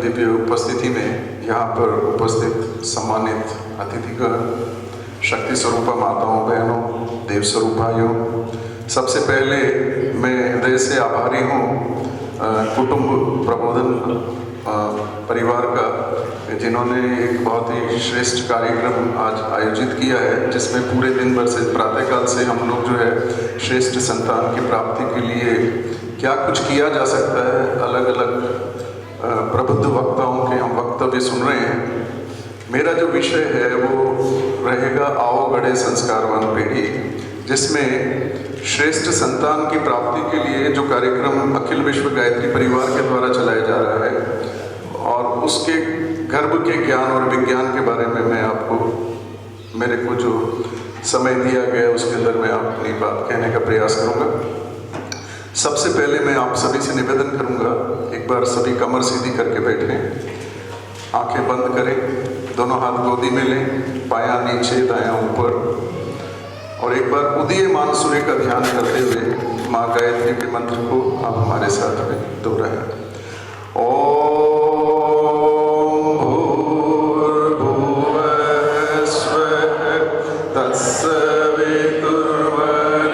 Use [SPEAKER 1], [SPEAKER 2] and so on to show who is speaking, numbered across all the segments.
[SPEAKER 1] दिव्य उपस्थिति में यहाँ पर उपस्थित सम्मानित अतिथिगण, शक्ति स्वरूपा माताओं, बहनों, देव स्वरूप भाइयों, सबसे पहले मैं हृदय से आभारी हूँ कुटुंब प्रबोधन परिवार का, जिन्होंने एक बहुत ही श्रेष्ठ कार्यक्रम आज आयोजित किया है, जिसमें पूरे दिन भर से प्रातःकाल से हम लोग जो है श्रेष्ठ संतान की प्राप्ति के लिए क्या कुछ किया जा सकता है, अलग अलग प्रबुद्ध वक्ताओं के हम वक्तव्य सुन रहे हैं। मेरा जो विषय है वो रहेगा आओ गढ़े संस्कारवान पीढ़ी, जिसमें श्रेष्ठ संतान की प्राप्ति के लिए जो कार्यक्रम अखिल विश्व गायत्री परिवार के द्वारा चलाया जा रहा है और उसके गर्भ के ज्ञान और विज्ञान के बारे में मैं आपको, मेरे को जो समय दिया गया उसके अंदर मैं अपनी बात कहने का प्रयास करूँगा। सबसे पहले मैं आप सभी से निवेदन करूंगा, एक बार सभी कमर सीधी करके बैठें, आंखें बंद करें, दोनों हाथ गोदी में लें, पाया नीचे दायां ऊपर, और एक बार उदीयमान सूर्य का ध्यान करते हुए माँ गायत्री के मंत्र को आप हमारे साथ में दोहराएं। ओम भूर्भुवः स्वः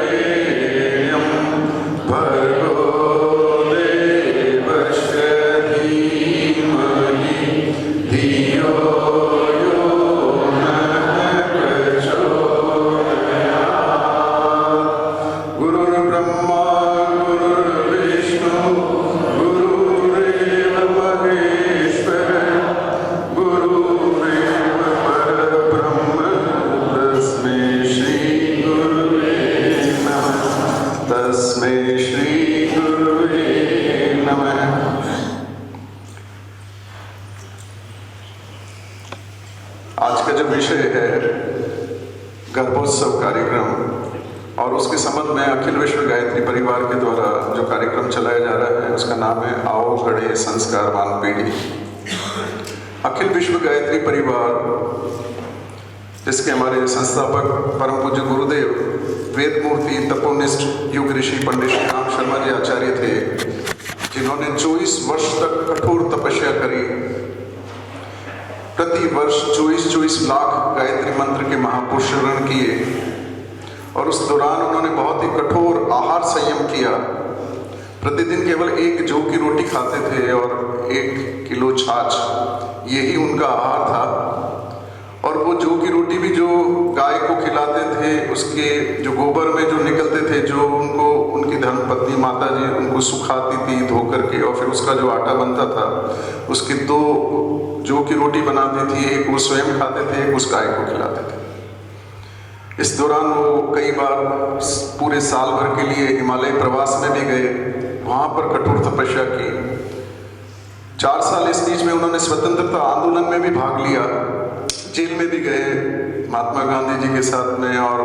[SPEAKER 1] तत्सवितुर्वरेण्यं भर्गो देवस्य धीमहि धियो यो नः प्रचोदयात्। गुरुर्ब्रह्मा गुरुर्विष्णु गुरुरेव महेश्वरः गुरुरेव परब्रह्म तस्मै श्री गुरुवे नमः। तस्मै श्री गुरुवे नमः। आज का जो विषय है गर्भोत्सव कार्यक्रम, और उसके संबंध में अखिल विश्व गायत्री परिवार के द्वारा जो कार्यक्रम चलाया जा रहा है उसका नाम है आओ गढ़े संस्कारवान पीढ़ी। अखिल विश्व गायत्री परिवार, जिसके हमारे संस्थापक परम पूज्य गुरुदेव वेद मूर्ति तपोनिष्ठ युग ऋषि पंडित श्री राम शर्मा जी आचार्य थे, जिन्होंने 24 वर्ष तक कठोर तपस्या करी। प्रति वर्ष 24 लाख गायत्री मंत्र के महापुरुषरण किए, और उस दौरान उन्होंने बहुत ही कठोर आहार संयम किया। प्रतिदिन केवल 1 जौ की रोटी खाते थे और 1 किलो छाछ, यही उनका आहार था। और वो जौ की रोटी भी जो गाय को खिलाते थे, उसके जो गोबर में जो निकलते थे, जो उनको उनकी धर्मपत्नी माता जी उनको सुखाती थी धो करके, और फिर उसका जो आटा बनता था उसकी 2 जौ की रोटी बनाती थी, एक वो स्वयं खाते थे, एक उस गाय को खिलाते थे। इस दौरान वो कई बार पूरे साल भर के लिए हिमालय प्रवास में भी गए, वहाँ पर कठोर तपस्या की। 4 साल इस बीच में उन्होंने स्वतंत्रता आंदोलन में भी भाग लिया, जेल में भी गए महात्मा गांधी जी के साथ में, और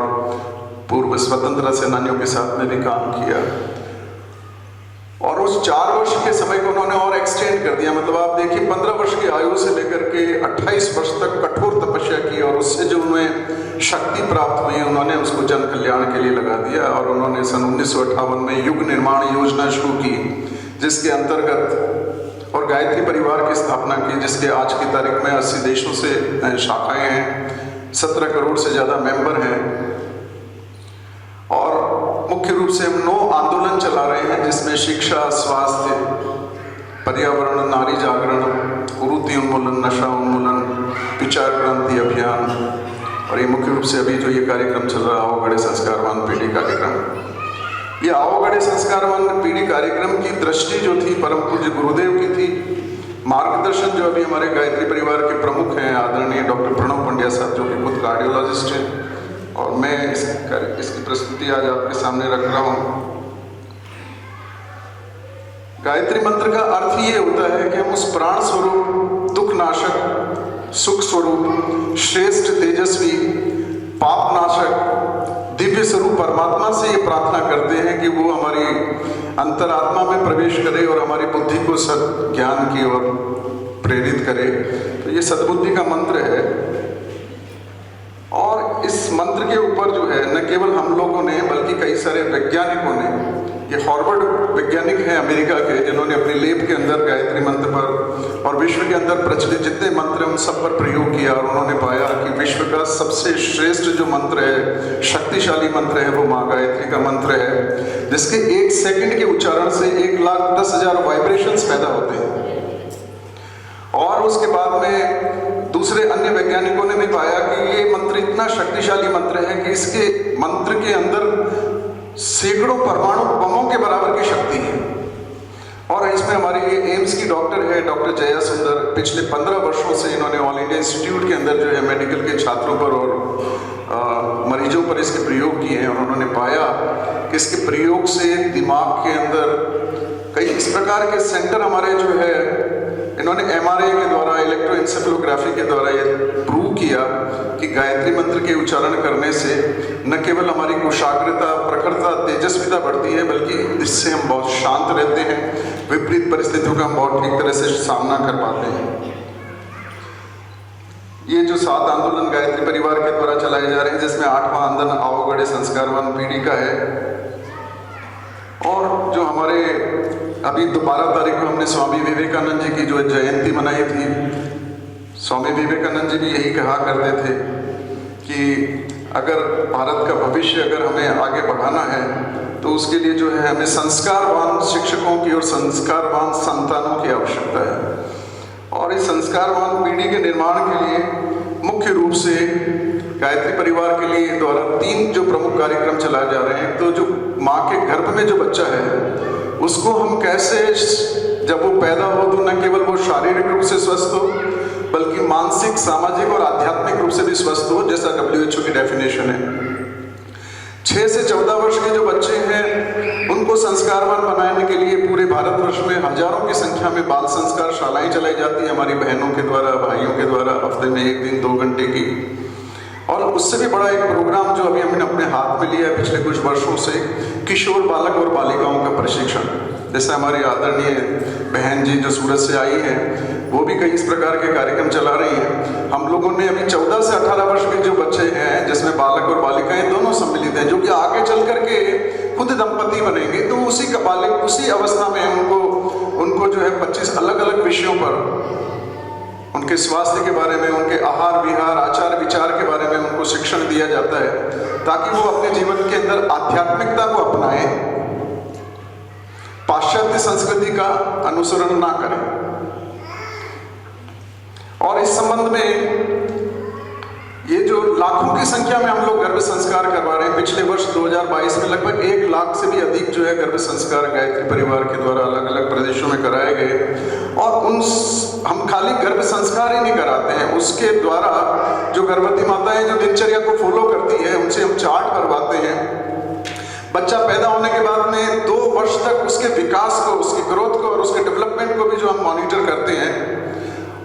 [SPEAKER 1] पूर्व स्वतंत्रता सेनानियों के साथ में भी काम किया। और उस 4 वर्ष के समय को उन्होंने और एक्सटेंड कर दिया, मतलब आप देखिए 15 वर्ष की आयु से लेकर के 28 वर्ष तक कठोर तपस्या की, और उससे जो उन्हें शक्ति प्राप्त हुई उन्होंने उसको जन कल्याण के लिए लगा दिया। और उन्होंने सन 1958 में युग निर्माण योजना शुरू की, जिसके अंतर्गत और गायत्री परिवार की स्थापना की, जिसके आज की तारीख में 80 देशों से शाखाएं हैं, 17 करोड़ से ज़्यादा मेंबर हैं। और मुख्य रूप से हम 9 आंदोलन चला रहे हैं, जिसमें शिक्षा, स्वास्थ्य, पर्यावरण, नारी जागरण, कुरीति उन्मूलन, नशा उन्मूलन, विचार क्रांति अभियान, और ये मुख्य रूप से अभी जो ये कार्यक्रम चल रहा है आओ गढ़े संस्कारवान पीढ़ी कार्यक्रम। ये आओ गढ़े संस्कारवान पीढ़ी कार्यक्रम की दृष्टि जो थी परम पूज्य गुरुदेव की थी। मार्गदर्शन जो अभी हमारे गायत्री परिवार के प्रमुख हैं आदरणीय डॉक्टर प्रणव पंड्या साहब, जो कि खुद कार्डियोलॉजिस्ट हैं, और मैं इसकी प्रस्तुति आज आपके सामने रख रहा हूँ। गायत्री मंत्र का अर्थ ये होता है कि हम उस प्राण स्वरूप, दुख नाशक, सुख स्वरूप, श्रेष्ठ, तेजस्वी, पाप नाशक, दिव्य स्वरूप परमात्मा से ये प्रार्थना करते हैं कि वो हमारी अंतरात्मा में प्रवेश करे और हमारी बुद्धि को सद ज्ञान की ओर प्रेरित करे। तो ये सद्बुद्धि का मंत्र है। और इस मंत्र के ऊपर जो है न केवल हम लोगों ने बल्कि कई सारे वैज्ञानिकों ने ये हार्वर्ड वैज्ञानिक हैं अमेरिका के, जिन्होंने अपनी लेब के अंदर गायत्री मंत्र पर और विश्व के अंदर प्रचलित जितने मंत्र हैं उन सब पर प्रयोग किया, और उन्होंने पाया कि विश्व का सबसे श्रेष्ठ जो मंत्र है, शक्तिशाली मंत्र है, वो माँ गायत्री का मंत्र है, जिसके 1 सेकंड के उच्चारण से 1,10,000 वाइब्रेशंस पैदा होते हैं। और उसके बाद में दूसरे अन्य वैज्ञानिकों ने भी पाया कि ये मंत्र इतना शक्तिशाली मंत्र है कि इसके मंत्र के अंदर सैकड़ों परमाणु बमों के बराबर की शक्ति है। और इसमें हमारी एम्स की डॉक्टर है, डॉक्टर जया सुंदर, पिछले 15 वर्षों से इन्होंने ऑल इंडिया इंस्टीट्यूट के अंदर जो है मेडिकल के छात्रों पर और मरीजों पर इसके प्रयोग किए हैं, और उन्होंने पाया कि इसके प्रयोग से दिमाग के अंदर कई इस प्रकार के सेंटर हमारे जो है, इन्होंने MRI के द्वारा, इलेक्ट्रोएंसेफेलोग्राफी के द्वारा ये प्रूव किया कि गायत्री मंत्र के उच्चारण करने से न केवल हमारी कुशाग्रता, प्रखरता, तेजस्विता बढ़ती है, बल्कि इससे हम बहुत शांत रहते हैं, विपरीत परिस्थितियों का हम बहुत ठीक तरह से सामना कर पाते हैं। ये जो 7 आंदोलन गायत्री परिवार के द्वारा चलाए जा रहे हैं, जिसमें 8वां आंदोलन आओ गढ़े संस्कारवान पीढ़ी का है, और जो हमारे अभी 12 तारीख को हमने स्वामी विवेकानंद जी की जो जयंती मनाई थी, स्वामी विवेकानंद जी भी यही कहा करते थे कि अगर भारत का भविष्य अगर हमें आगे बढ़ाना है तो उसके लिए जो है हमें संस्कारवान शिक्षकों की और संस्कारवान संतानों की आवश्यकता है। और इस संस्कारवान पीढ़ी के निर्माण के लिए मुख्य रूप से गायत्री परिवार के लिए द्वारा 3 जो प्रमुख कार्यक्रम चलाए जा रहे हैं। तो जो माँ के गर्भ में जो बच्चा है उसको हम कैसे, जब वो पैदा हो तो न केवल वो शारीरिक रूप से स्वस्थ हो बल्कि मानसिक, सामाजिक और आध्यात्मिक रूप से भी स्वस्थ हो, जैसा WHO की डेफिनेशन है। 6 से 14 वर्ष के जो बच्चे हैं उनको संस्कारवान बनाने के लिए पूरे भारतवर्ष में हजारों की संख्या में बाल संस्कार शालाएं चलाई जाती हैं हमारी बहनों के द्वारा, भाइयों के द्वारा, हफ्ते में 1 दिन 2 घंटे की। और उससे भी बड़ा एक प्रोग्राम जो अभी हमने अपने हाथ में लिया है पिछले कुछ वर्षों से, किशोर बालक और बालिकाओं का प्रशिक्षण। जैसे हमारी आदरणीय बहन जी जो सूरत से आई हैं, वो भी कई इस प्रकार के कार्यक्रम चला रही हैं। हम लोगों ने अभी 14 से 18 वर्ष के जो बच्चे हैं, जिसमें बालक और बालिकाएं दोनों सम्मिलित हैं, जो कि आगे चल करके खुद दंपति बनेंगे, तो उसी अवस्था में उनको जो है 25 अलग अलग विषयों पर, उनके स्वास्थ्य के बारे में, उनके आहार विहार, आचार विचार के बारे में उनको शिक्षण दिया जाता है, ताकि वो अपने जीवन के अंदर आध्यात्मिकता को अपनाएं, पाश्चात्य संस्कृति का अनुसरण ना करें। और इस संबंध में ये जो लाखों की संख्या में हम लोग गर्भ संस्कार करवा रहे हैं, पिछले वर्ष 2022 में लगभग 1 लाख से भी अधिक जो है गर्भ संस्कार गायत्री परिवार के द्वारा अलग अलग प्रदेशों में कराए गए। और हम खाली गर्भ संस्कार ही नहीं कराते हैं, उसके द्वारा जो गर्भवती माताएं जो दिनचर्या को फॉलो करती है, उनसे हम चार्ट करवाते हैं। बच्चा पैदा होने के बाद में 2 वर्ष तक उसके विकास को, उसकी ग्रोथ को और उसके डेवलपमेंट को भी जो हम मॉनिटर करते हैं,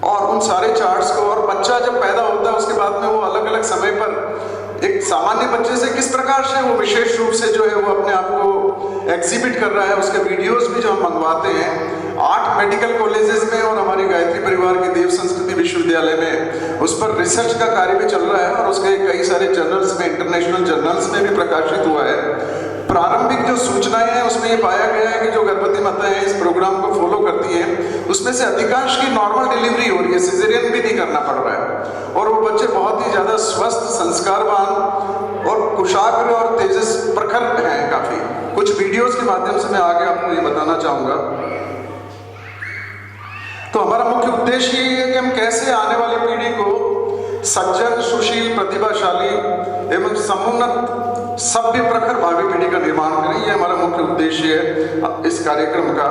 [SPEAKER 1] और उन सारे चार्ट्स को, और बच्चा जब पैदा होता है उसके बाद में वो अलग अलग समय पर एक सामान्य बच्चे से किस प्रकार से वो विशेष रूप से जो है वो अपने आप को एग्जिबिट कर रहा है, उसके वीडियोस भी जो हम मंगवाते हैं। 8 मेडिकल कॉलेजेस में और हमारी गायत्री परिवार के देव संस्कृति विश्वविद्यालय में उस पर रिसर्च का कार्य भी चल रहा है, और उसके कई सारे जर्नल्स में, इंटरनेशनल जर्नल्स में भी प्रकाशित हुआ है। प्रारंभिक जो सूचनाएं हैं उसमें ये पाया गया है कि जो गर्भवती माताएं इस प्रोग्राम को फॉलो करती हैं, उसमें से अधिकांश की नॉर्मल डिलीवरी हो रही है, सिजेरियन भी नहीं करना पड़ रहा है, और वो बच्चे बहुत ही ज्यादा स्वस्थ, संस्कारवान और कुशाग्र और तेजस प्रखर हैं काफी। कुछ वीडियोस के माध्यम से मैं आगे आपको ये बताना चाहूंगा। तो हमारा मुख्य उद्देश्य ये है कि हम कैसे आने वाली पीढ़ी को सज्जन, सुशील, प्रतिभाशाली एवं समुन्नत, सभ्य, प्रखर भावी पीढ़ी का निर्माण करें। ये हमारा मुख्य उद्देश्य है इस कार्यक्रम का।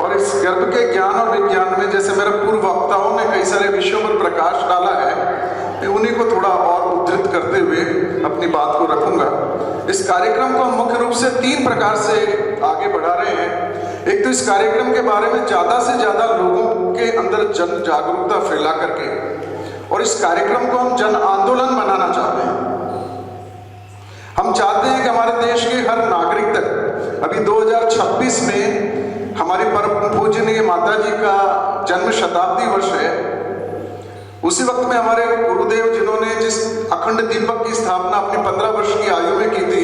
[SPEAKER 1] और इस गर्भ के ज्ञान और विज्ञान में, जैसे मेरे पूर्व वक्ताओं ने कई सारे विषयों पर प्रकाश डाला है, मैं उन्हीं को थोड़ा और उद्धृत करते हुए अपनी बात को रखूंगा। इस कार्यक्रम को हम मुख्य रूप से 3 प्रकार से आगे बढ़ा रहे हैं। एक तो इस कार्यक्रम के बारे में ज्यादा से ज्यादा लोगों के अंदर जन जागरूकता फैला करके, और इस कार्यक्रम को हम जन आंदोलन बनाना चाहते हैं। हम चाहते हैं कि हमारे देश के हर नागरिक तक, अभी 2026 में हमारी परम पूजनीय माता जी का जन्म शताब्दी वर्ष है, उसी वक्त में हमारे गुरुदेव जिन्होंने जिस अखंड दीपक की स्थापना अपनी 15 वर्ष की आयु में की थी,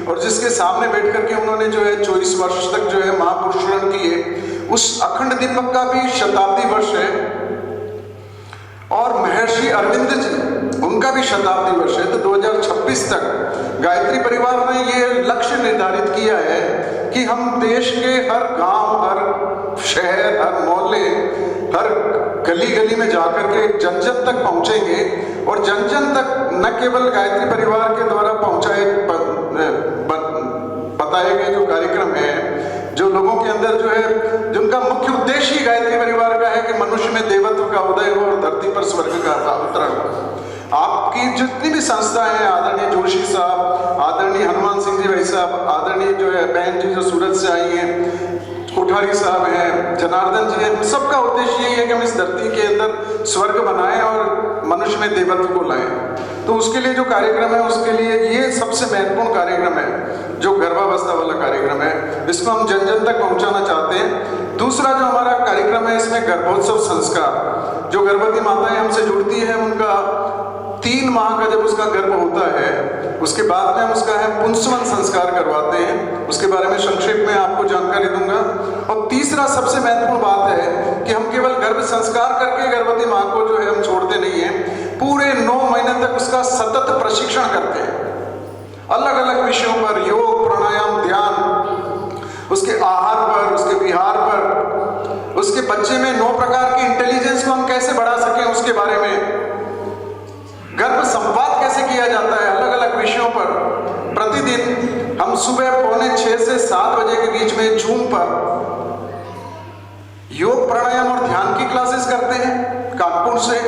[SPEAKER 1] और जिसके सामने बैठ करके उन्होंने जो है 24 वर्ष तक जो है महापुरुषरण किए, उस अखंड दीपक का भी शताब्दी वर्ष है। और महर्षि अरविंद जी, उनका भी शताब्दी वर्ष है। तो 2026 तक गायत्री परिवार ने ये लक्ष्य निर्धारित किया है कि हम देश के हर गांव, हर शहर, हर मोहल्ले, हर गली गली में जाकर के जन जन तक पहुंचेंगे और जन जन तक न केवल गायत्री परिवार के द्वारा बताए गए जो कार्यक्रम है, जो लोगों के अंदर जो है, जिनका मुख्य उद्देश्य ही गायत्री परिवार का है कि मनुष्य में देवत्व का उदय हो और धरती पर स्वर्ग का अवतरण हो। आपकी जितनी भी संस्थाएं हैं, आदरणीय जोशी साहब, आदरणीय हनुमान सिंह जी भाई साहब, आदरणीय जो है बहन जी जो सूरत से आई हैं, कोठारी साहब हैं, जनार्दन जी हैं, सबका उद्देश्य यही है कि हम इस धरती के अंदर स्वर्ग बनाएं और मनुष्य में देवत्व को लाएं। तो उसके लिए जो कार्यक्रम है, उसके लिए ये सबसे महत्वपूर्ण कार्यक्रम है, जो गर्भावस्था वाला कार्यक्रम है, इसको हम जन जन तक पहुंचाना चाहते हैं। दूसरा जो हमारा कार्यक्रम है, इसमें गर्भोत्सव संस्कार, जो गर्भवती माताएं हमसे जुड़ती है, उनका 3 माह का जब उसका गर्भ होता है, उसके बाद में हम उसका है पुंसवन संस्कार करवाते हैं। उसके बारे में संक्षेप में आपको जानकारी दूंगा। और तीसरा सबसे महत्वपूर्ण बात है कि हम केवल गर्भ संस्कार करके गर्भवती माँ को जो है हम छोड़ते नहीं हैं, पूरे 9 महीने तक उसका सतत प्रशिक्षण करते हैं, अलग अलग विषयों पर, योग, प्राणायाम, ध्यान, उसके आहार पर, उसके विहार पर, उसके बच्चे में 9 प्रकार की इंटेलिजेंस को हम कैसे बढ़ा सकें उसके बारे में, गर्भ संवाद कैसे किया जाता है, अलग अलग विषयों पर प्रतिदिन हम सुबह 6:45 से 7 बजे के बीच में जूम पर योग, प्राणायाम और ध्यान की क्लासेस करते हैं कानपुर से।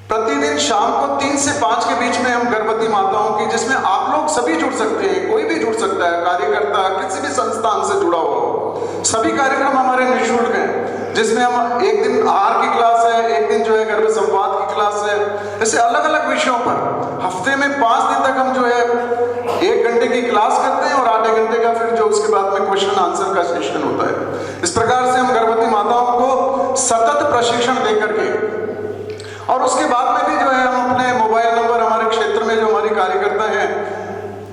[SPEAKER 1] प्रतिदिन शाम को 3 से 5 के बीच में हम गर्भवती माताओं की, जिसमें आप लोग सभी जुड़ सकते हैं, कोई भी जुड़ सकता है, कार्यकर्ता किसी भी संस्थान से जुड़ा हुआ हो, सभी कार्यक्रम हमारे निःशुल्क हैं, जिसमें हम एक दिन आहार की क्लास है, एक दिन जो है गर्भ संवाद की क्लास है, ऐसे अलग अलग विषयों पर हफ्ते में 5 दिन तक हम जो है 1 घंटे की क्लास करते हैं और आधे घंटे का फिर जो उसके बाद में क्वेश्चन आंसर का सेशन होता है। इस प्रकार से हम गर्भवती माताओं को सतत प्रशिक्षण दे करके, और उसके बाद में भी जो है हम अपने मोबाइल नंबर, हमारे क्षेत्र में जो हमारी कार्यकर्ता हैं,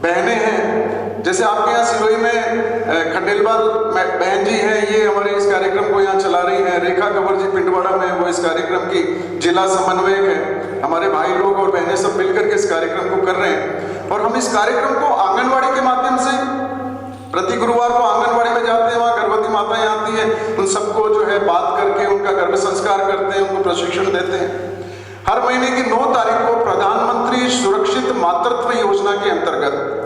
[SPEAKER 1] बहनें हैं, जैसे आपके यहाँ सिरोही में खंडेलवाल बहन जी हैं, ये हमारे इस कार्यक्रम को यहाँ चला रही हैं। रेखा कंवर जी पिंडवाड़ा में, वो इस कार्यक्रम की जिला समन्वयक है। हमारे भाई लोग और बहनें सब मिलकर के इस कार्यक्रम को कर रहे हैं। और हम इस कार्यक्रम को आंगनवाड़ी के माध्यम से, प्रति गुरुवार को आंगनवाड़ी में जाते हैं, वहाँ गर्भवती माताएं आती है, उन सबको जो है बात करके उनका गर्भ संस्कार करते हैं, उनको प्रशिक्षण देते हैं। हर महीने की 9 तारीख को प्रधानमंत्री सुरक्षित मातृत्व योजना के अंतर्गत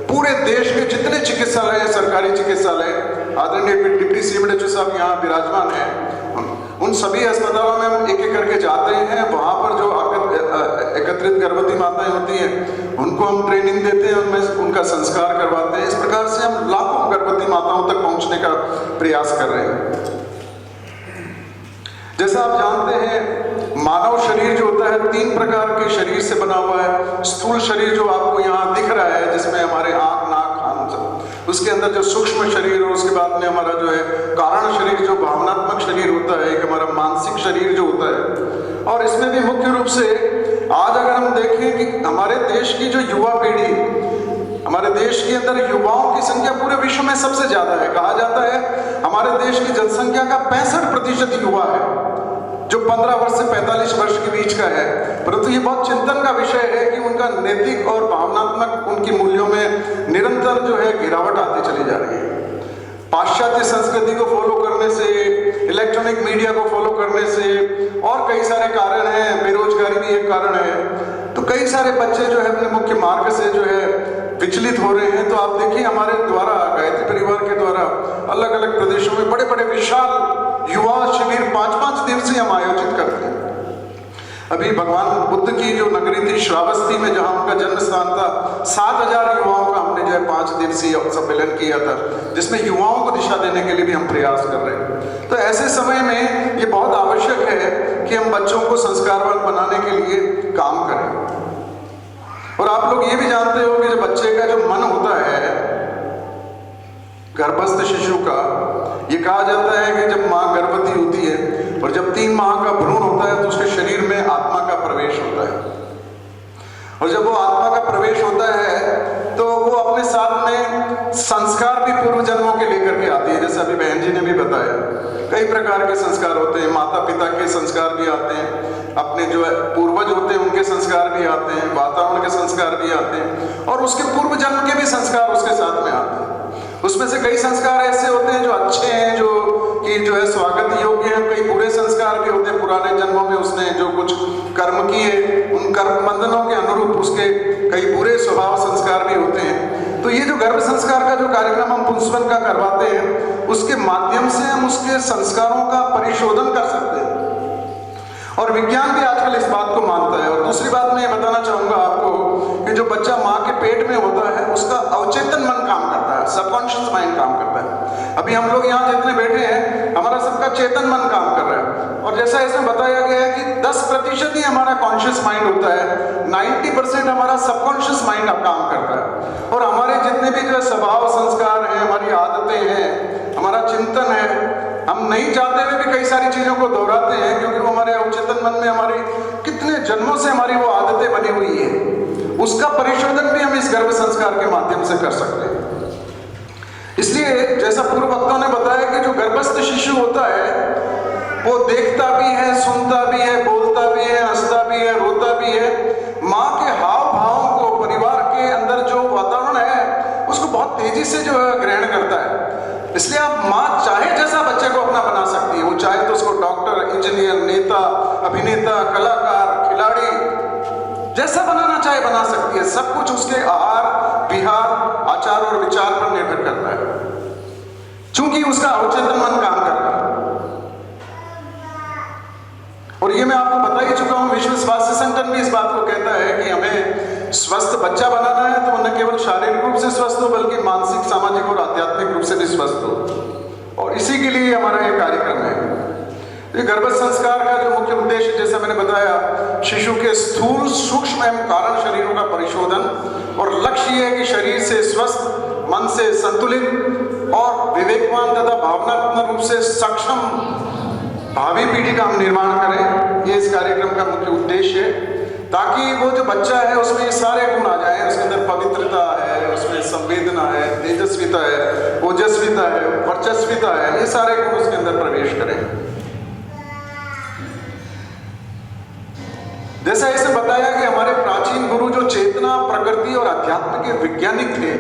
[SPEAKER 1] पूरे देश के जितने चिकित्सालय, सरकारी चिकित्सालय, आदरणीय डिप्टी CMHO साहब यहाँ विराजमान हैं, उन सभी अस्पतालों में हम एक एक करके जाते हैं। वहाँ पर जो एकत्रित गर्भवती माताएं होती हैं, उनको हम ट्रेनिंग देते हैं, उनमें उनका संस्कार करवाते हैं। इस प्रकार से हम लाखों गर्भवती माताओं तक पहुँचने का प्रयास कर रहे हैं। जैसा आप जानते हैं, मानव शरीर जो होता है 3 प्रकार के शरीर से बना हुआ है। स्थूल शरीर जो आपको यहाँ दिख रहा है, जिसमें हमारे आंख, नाक, कान, उसके अंदर जो सूक्ष्म शरीर, और उसके बाद में हमारा जो है कारण शरीर, जो भावनात्मक शरीर होता है, एक हमारा मानसिक शरीर जो होता है। और इसमें भी मुख्य रूप से आज अगर हम देखें कि हमारे देश की जो युवा पीढ़ी, हमारे देश के अंदर युवाओं की संख्या पूरे विश्व में सबसे ज्यादा है। कहा जाता है हमारे देश की जनसंख्या का 65% युवा है, जो 15 वर्ष से 45 वर्ष के बीच का है। परंतु ये बहुत चिंतन का विषय है कि उनका नैतिक और भावनात्मक, उनकी मूल्यों में निरंतर जो है गिरावट आती चली जा रही है। पाश्चात्य संस्कृति को फॉलो करने से, इलेक्ट्रॉनिक मीडिया को फॉलो करने से, और कई सारे कारण हैं, बेरोजगारी भी एक कारण है। तो कई सारे बच्चे जो है अपने मुख्य मार्ग से जो है विचलित हो रहे हैं। तो आप देखिए, हमारे द्वारा, गायत्री परिवार के द्वारा अलग अलग प्रदेशों में बड़े बड़े विशाल युवा शिविर 5-5 दिवसीय हम आयोजित करते हैं। अभी भगवान बुद्ध की जो नगरी थी श्रावस्ती में, जहां उनका जन्म स्थान था, 7000 युवाओं का हमने जो है 5 दिवसीय सम्मेलन किया था, जिसमें युवाओं को दिशा देने के लिए भी हम प्रयास कर रहे हैं। तो ऐसे समय में ये बहुत आवश्यक है कि हम बच्चों को संस्कारवान बनाने के लिए काम करें। और आप लोग ये भी जानते हो कि जो बच्चे का जो मन होता है, गर्भस्थ शिशु का, ये कहा जाता है कि जब माँ गर्भवती होती है और जब 3 माह का भ्रूण होता है, तो उसके शरीर में आत्मा का प्रवेश होता है। और जब वो आत्मा का प्रवेश होता है तो वो अपने जी ने भी बताया, कई प्रकार के संस्कार होते हैं। माता पिता के संस्कार भी आते हैं, अपने जो है पूर्वज होते हैं उनके संस्कार भी आते हैं, वातावरण के संस्कार भी आते हैं, और उसके पूर्व जन्म के भी संस्कार उसके साथ में आते हैं। उसमें से कई संस्कार ऐसे होते हैं जो अच्छे हैं, जो है स्वागत योग्य हैं। कई बुरे संस्कार भी होते हैं, पुराने जन्मों में उसने जो कुछ कर्म किए उन कर्म बंधनों के अनुरूप उसके कई बुरे स्वभाव संस्कार भी होते हैं। तो ये जो गर्भ संस्कार का जो कार्यक्रम हम पुंसवन का करवाते हैं, उसके माध्यम से हम उसके संस्कारों का परिशोधन कर सकते हैं, और विज्ञान भी आजकल इस बात को मानता है। और दूसरी बात मैं ये बताना चाहूंगा आपको कि जो बच्चा माँ के पेट में होता है उसका अवचेतन मन काम करता है, सबकॉन्शियस माइंड काम करता है। अभी हम लोग यहाँ जितने बैठे हैं, हमारा सबका चेतन मन काम कर रहा है, और जैसा इसमें बताया गया है कि 10% ही हमारा कॉन्शियस माइंड होता है, 90% हमारा सबकॉन्शियस माइंड अब काम करता है। और हमारे जितने भी जो स्वभाव संस्कार हैं, हमारी आदतें हैं, हमारा चिंतन है, हम नहीं चाहते हुए भी कई सारी चीजों को दोहराते हैं, क्योंकि वो हमारे अवचेतन मन में हमारी कितने जन्मों से हमारी वो आदतें बनी हुई है। उसका परिशोधन भी हम इस गर्भ संस्कार के माध्यम से कर सकते हैं। इसलिए जैसा पूर्व वक्ताओं ने बताया कि जो गर्भस्थ शिशु होता है वो देखता भी है, सुनता भी है, बोलता भी है, हंसता भी है, रोता भी है। माँ के हाव भावों को, परिवार के अंदर जो वातावरण है उसको बहुत तेजी से जो है ग्रहण करता है। इसलिए आप माँ चाहे जैसा बच्चे को अपना बना सकती है। वो चाहे तो उसको डॉक्टर, इंजीनियर, नेता, अभिनेता, कलाकार, खिलाड़ी, जैसा बनाना चाहे बना सकती है। सब कुछ उसके आहार विहार, आचार और विचार पर निर्भर करता है, क्योंकि उसका अवचेतन मन काम कर रहा है। और ये मैं आपको बता ही चुका हूं, विश्व स्वास्थ्य संगठन भी इस बात को कहता है कि हमें स्वस्थ बच्चा बनाना है तो न केवल शारीरिक रूप से स्वस्थ हो, बल्कि मानसिक, सामाजिक और आध्यात्मिक रूप से भी स्वस्थ हो। और इसी के लिए हमारा ये कार्यक्रम है। ये गर्भ संस्कार का जो मुख्य उद्देश्य, जैसा मैंने बताया, शिशु के स्थूल, सूक्ष्म एवं कारण शरीरों का परिशोधन, और लक्ष्य ये है कि शरीर से स्वस्थ, मन से संतुलित और विवेकवान तथा भावनात्मक रूप से सक्षम भावी पीढ़ी का हम निर्माण करें। ये इस कार्यक्रम का मुख्य उद्देश्य है, ताकि वो जो बच्चा है उसमें ये सारे गुण आ जाए। उसके अंदर पवित्रता है, उसमें संवेदना है, तेजस्विता है, ओजस्विता है, वर्चस्विता है, ये सारे गुण उसके अंदर प्रवेश करें। जैसा इसने बताया कि हमारे प्राचीन गुरु जो चेतना, प्रकृति और अध्यात्म के वैज्ञानिक थे,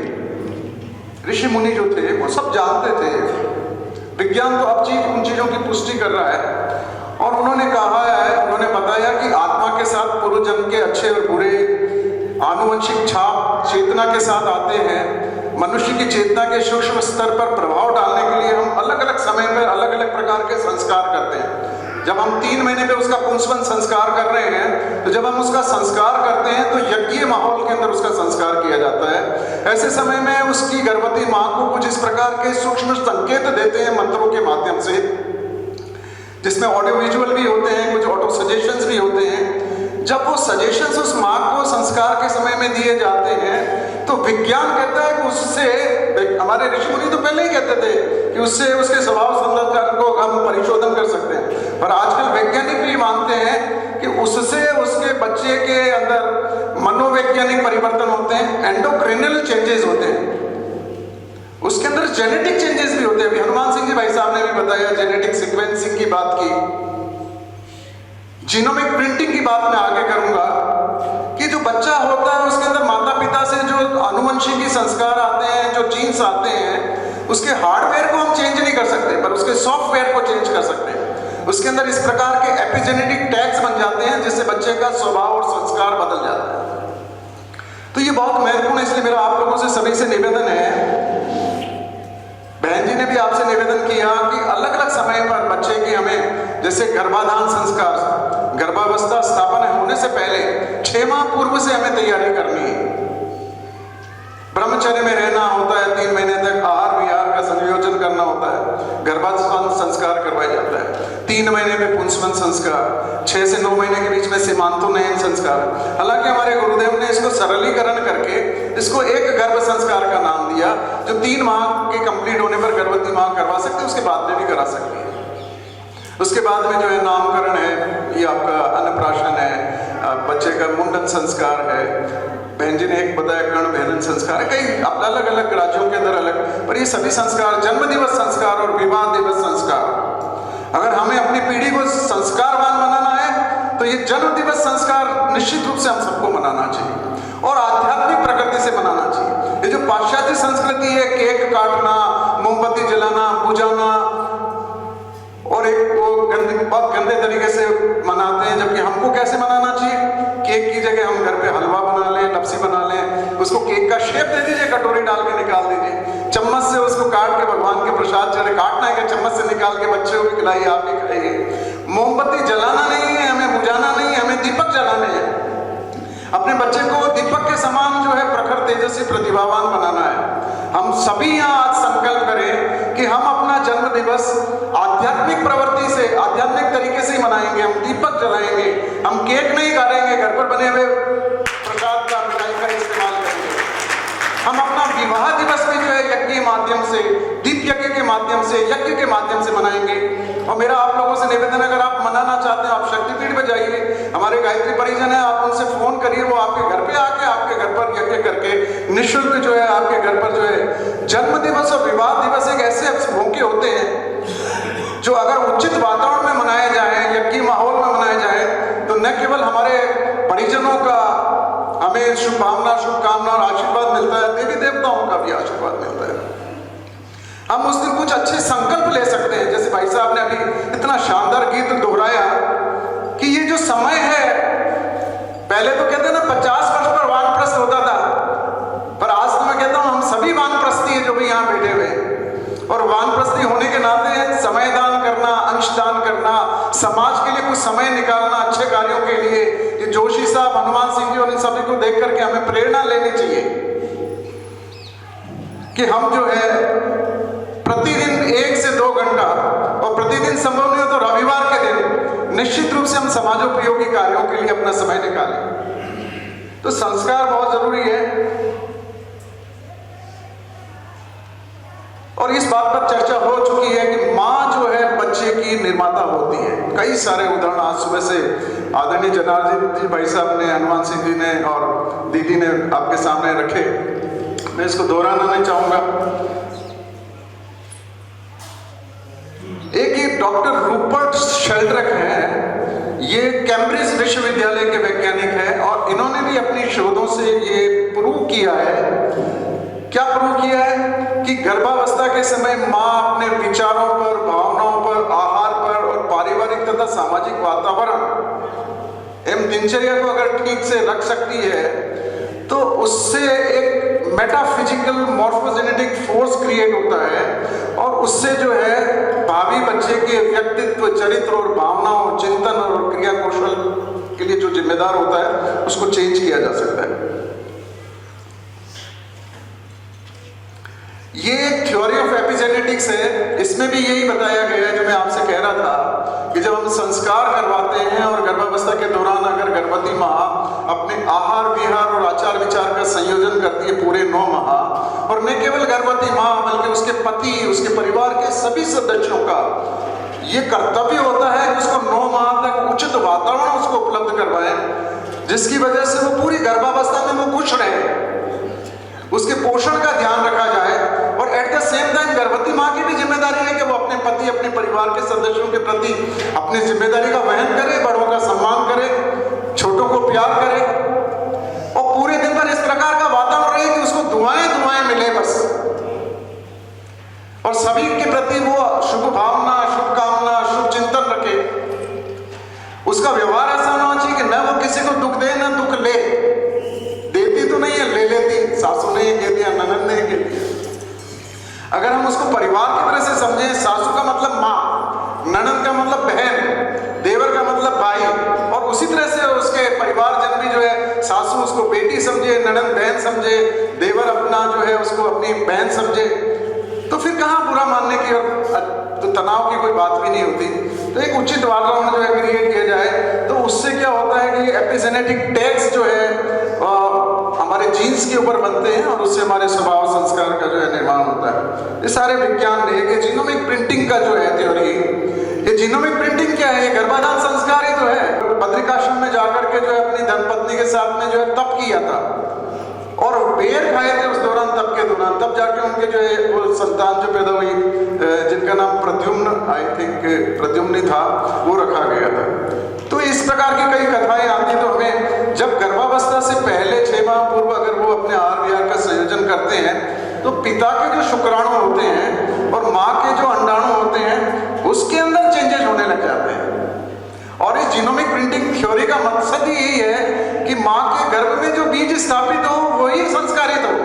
[SPEAKER 1] ऋषि मुनि जो थे, वो सब जानते थे। विज्ञान तो अब उन चीजों की पुष्टि कर रहा है, और उन्होंने कहा है, उन्होंने बताया कि आत्मा के साथ पूर्व जन्म के अच्छे और बुरे आनुवंशिक छाप चेतना के साथ आते हैं। मनुष्य की चेतना के सूक्ष्म स्तर पर प्रभाव डालने के लिए हम अलग अलग समय पर अलग अलग प्रकार के संस्कार करते हैं। जब हम 3 महीने पे उसका पुंसवन संस्कार कर रहे हैं, तो जब हम उसका संस्कार करते हैं तो यज्ञीय माहौल के अंदर उसका संस्कार किया जाता है। ऐसे समय में उसकी गर्भवती माँ को कुछ इस प्रकार के सूक्ष्म संकेत देते हैं मंत्रों के माध्यम से, जिसमें ऑडियो विजुअल भी होते हैं, कुछ ऑटो सजेशंस भी होते हैं। जब वो सजेशंस उस माँ को संस्कार के समय में दिए जाते हैं, तो विज्ञान कहता है कि उससे, हमारे ऋषि मुनि तो पहले ही कहते थे कि उससे उसके स्वभाव संस्कार को हम परिशोधन कर सकते हैं, पर आजकल वैज्ञानिक भी मानते हैं कि उससे उसके बच्चे के अंदर मनोवैज्ञानिक परिवर्तन होते हैं, एंडोक्रिनल चेंजेस होते हैं, उसके अंदर जेनेटिक चेंजेस भी होते हैं। अभी हनुमान सिंह जी भाई साहब ने भी बताया, जेनेटिक सीक्वेंसिंग की बात की, जीनोमिक प्रिंटिंग की बात मैं आगे करूंगा, कि जो बच्चा होता है उसके अंदर माता पिता से जो आनुवंशिकी संस्कार आते हैं, जो जीन्स आते हैं, उसके हार्डवेयर को हम चेंज नहीं कर सकते, पर उसके सॉफ्टवेयर को चेंज कर सकते हैं। उसके अंदर इस प्रकार के एपिजेनेटिक टैग्स बन जाते हैं, जिससे बच्चे का स्वभाव और संस्कार बदल जाता है। तो ये बहुत महत्वपूर्ण है। इसलिए मेरा आप लोगों से सभी से निवेदन है, बहन जी ने भी आपसे निवेदन किया कि अलग अलग समय पर बच्चे की हमें, जैसे गर्भाधान संस्कार, गर्भावस्था स्थापना होने से पहले 6 माह पूर्व से हमें तैयारी करनी है। ब्रह्मचर्य में रहना होता है, 3 महीने तक आहार विहार का संयोजन करना होता है, गर्भाधान संस्कार करवाया जाता है, 3 महीने में पुंसवन संस्कार, 6 से 9 महीने के बीच में सीमांतोन्नयन संस्कार। हालांकि हमारे गुरुदेव ने इसको सरलीकरण करके इसको एक गर्भ संस्कार का नाम दिया, जो 3 माह के कंप्लीट होने पर गर्भवती मां करवा सकते, उसके बाद में भी करा सकती है। उसके बाद में जो है नामकरण है, ये आपका अन्नप्राशन है, बच्चे का मुंडन संस्कार है, बहन जी ने एक बताया कर्ण भेदन संस्कार, कई अलग अलग राज्यों के अंदर अलग, पर ये सभी संस्कार, जन्म दिवस संस्कार और विवाह दिवस संस्कार, अगर हमें अपनी पीढ़ी को संस्कारवान बनाना है तो ये जन्म दिवस संस्कार निश्चित रूप से हम सबको मनाना चाहिए और आध्यात्मिक प्रकृति से मनाना चाहिए। ये जो पाश्चात्य संस्कृति है, केक काटना, मोमबत्ती जलाना, बुझाना और एक वो बहुत गंदे तरीके से मनाते हैं, जबकि हमको कैसे मनाना चाहिए? केक की जगह हम घर पे हलवा बना लें, लपसी बना लें, उसको केक का शेप दे दीजिए, कटोरी डाल के निकाल दीजिए, चम्मच से उसको काट के भगवान के प्रसाद चढ़े, काटना है कि चम्मच से निकाल के बच्चों को खिलाइए, आप भी खाइए। मोमबत्ती जलाना नहीं है, हमें बुझाना नहीं है, हमें दीपक जलाने हैं। अपने बच्चे को दीपक के समान जो है प्रखर तेजस्वी प्रतिभावान बनाना है। हम सभी यहाँ आज संकल्प करें कि हम अपना जन्म दिवस आध्यात्मिक प्रवृत्ति से, आध्यात्मिक तरीके से ही मनाएंगे। हम दीपक जलाएंगे, हम केक नहीं काटेंगे, घर पर बने हुए प्रसाद का, मिठाई का इस्तेमाल करेंगे। हम अपना विवाह दिवस भी जो है यज्ञ के माध्यम से, दीप यज्ञ के माध्यम से, यज्ञ के माध्यम से मनाएंगे। और मेरा आप लोगों से निवेदन, अगर आप मनाना चाहते हैं, आप शक्तिपीठ पे जाइए, हमारे गायत्री परिजन है, आप उनसे फोन करिए, वो आपके घर पे आके आपके घर पर यज्ञ करके निःशुल्क जो है आपके घर पर जो है जन्म दिवस और विवाह दिवस एक ऐसे मौके होते हैं जो अगर उचित वातावरण में मनाए जाए, यज्ञ माहौल में मनाए जाए, तो न केवल हमारे परिजनों का हमें शुभकामना और आशीर्वाद मिलता है, देवी देवताओं का भी आशीर्वाद मिलता है। हम उस दिन कुछ अच्छे संकल्प ले सकते हैं, जैसे भाई साहब ने अभी इतना शानदार गीत दोहराया कि ये जो समय है, पहले तो कहते हैं ना 50 वर्ष पर वानप्रस्थ होता था, पर आज तो मैं कहता हूं हम सभी वानप्रस्थी है जो भी यहाँ बैठे हुए हैं। और वानप्रस्थी होने के नाते समय दान करना, अंश दान करना, समाज के लिए कुछ समय निकालना अच्छे कार्यों के लिए, ये जोशी साहब, हनुमान सिंह जी और इन सभी को देख करके हमें प्रेरणा लेनी चाहिए कि हम जो है प्रतिदिन 1 से 2 घंटा, और प्रतिदिन संभव नहीं हो तो रविवार के दिन निश्चित रूप से हम समाजोपयोगी कार्यों के लिए अपना समय निकालें। तो संस्कार बहुत जरूरी है और इस बात पर चर्चा हो चुकी है कि माँ जो है बच्चे की निर्माता होती है। कई सारे उदाहरण आज सुबह से आदरणीय जनार्दन जी भाई साहब ने, हनुमान सिंह जी ने और दीदी ने आपके सामने रखे, मैं इसको दोहराना नहीं चाहूंगा। एक ही डॉक्टर रूपर्ट शेल्ड्रक हैं, ये कैम्ब्रिज विश्वविद्यालय के वैज्ञानिक हैं और इन्होंने भी अपनी शोधों से ये प्रूव किया है। क्या प्रूव किया है कि गर्भावस्था के समय माँ अपने विचारों पर, भावनाओं पर, आहार पर और पारिवारिक तथा सामाजिक वातावरण एवं दिनचर्या को अगर ठीक से रख सकती है तो उससे एक मेटाफिजिकल मॉर्फोजेनेटिक फोर्स क्रिएट होता है और उससे जो है भावी बच्चे के व्यक्तित्व, चरित्र और भावनाओं, चिंतन और क्रिया कौशल के लिए जो जिम्मेदार होता है उसको चेंज किया जा सकता है। ये एक थ्योरी ऑफ एपिजेनेटिक्स है, इसमें भी यही बताया गया है जो मैं आपसे कह रहा था कि जब हम संस्कार करवाते हैं और गर्भावस्था के दौरान अगर गर्भवती माँ अपने आहार विहार और आचार विचार का संयोजन करती है पूरे 9 माह, और न केवल गर्भवती माँ बल्कि उसके पति, उसके परिवार के सभी सदस्यों का ये कर्तव्य होता है कि उसको 9 माह तक उचित वातावरण उसको उपलब्ध करवाएं, जिसकी वजह से वो पूरी गर्भावस्था में वो खुश रहे, उसके पोषण का ध्यान रखा जाए। और एट द सेम टाइम गर्भवती माँ की भी जिम्मेदारी है कि वो अपने पति, अपने परिवार के सदस्यों के प्रति अपनी जिम्मेदारी का वहन करे, बड़ों का सम्मान करे, छोटों को प्यार करे और पूरे दिन भर इस प्रकार का वातावरण रहे कि उसको दुआएं मिले बस, और सभी के प्रति वो शुभ भावना, शुभकामना, शुभ चिंतन रखे। उसका व्यवहार ऐसा होना चाहिए कि न वो किसी को दुख दे न दुख ले, देती तो नहीं है, ले लेती, सासू ने कह दिया, ननद ने कह दिया। अगर हम उसको परिवार की तरह से समझें, सासू का मतलब माँ, ननद का मतलब बहन, देवर का मतलब भाई, और उसी तरह से उसके परिवारजन भी जो है सासू उसको बेटी समझे, ननद बहन समझे, देवर अपना जो है उसको अपनी बहन समझे, तो फिर कहाँ बुरा मानने की और तो तनाव की कोई बात भी नहीं होती। तो एक उचित वातावरण जो है क्रिएट किया जाए तो उससे क्या होता है कि एपिजेनेटिक टैग्स जो है हमारे जीन्स के ऊपर बनते हैं और उससे हमारे स्वभाव संस्कार का जो है निर्माण होता है। ये सारे विज्ञान ने, ये जीनोमिक प्रिंटिंग का जो है थ्योरी, ये जीनोमिक प्रिंटिंग क्या है? गर्भाधान संस्कार ही तो है। बद्रिकाश्रम में जाकर के जो है अपनी धर्मपत्नी के साथ में जो है तप किया था, और बेर खाए थे उस दौरान, तब जाके उनके जो है वो संतान जो पैदा हुई, जिनका नाम प्रद्युम्न, आई थिंक प्रद्युम्न था, वो रखा गया था। तो इस प्रकार की कई कथाएं आती हैं। तो हमें जब गर्भावस्था से पहले 6 माह पूर्व अगर वो अपने आहार विहार का संयोजन करते हैं तो पिता के जो शुक्राणु होते हैं और माँ के जो अंडाणु होते हैं उसके अंदर चेंजेस होने लग जाते हैं। और इस जीनोमिक प्रिंटिंग थ्योरी का मकसद ही यही है कि माँ के गर्भ में जो बीज स्थापित हो वही संस्कारित हो।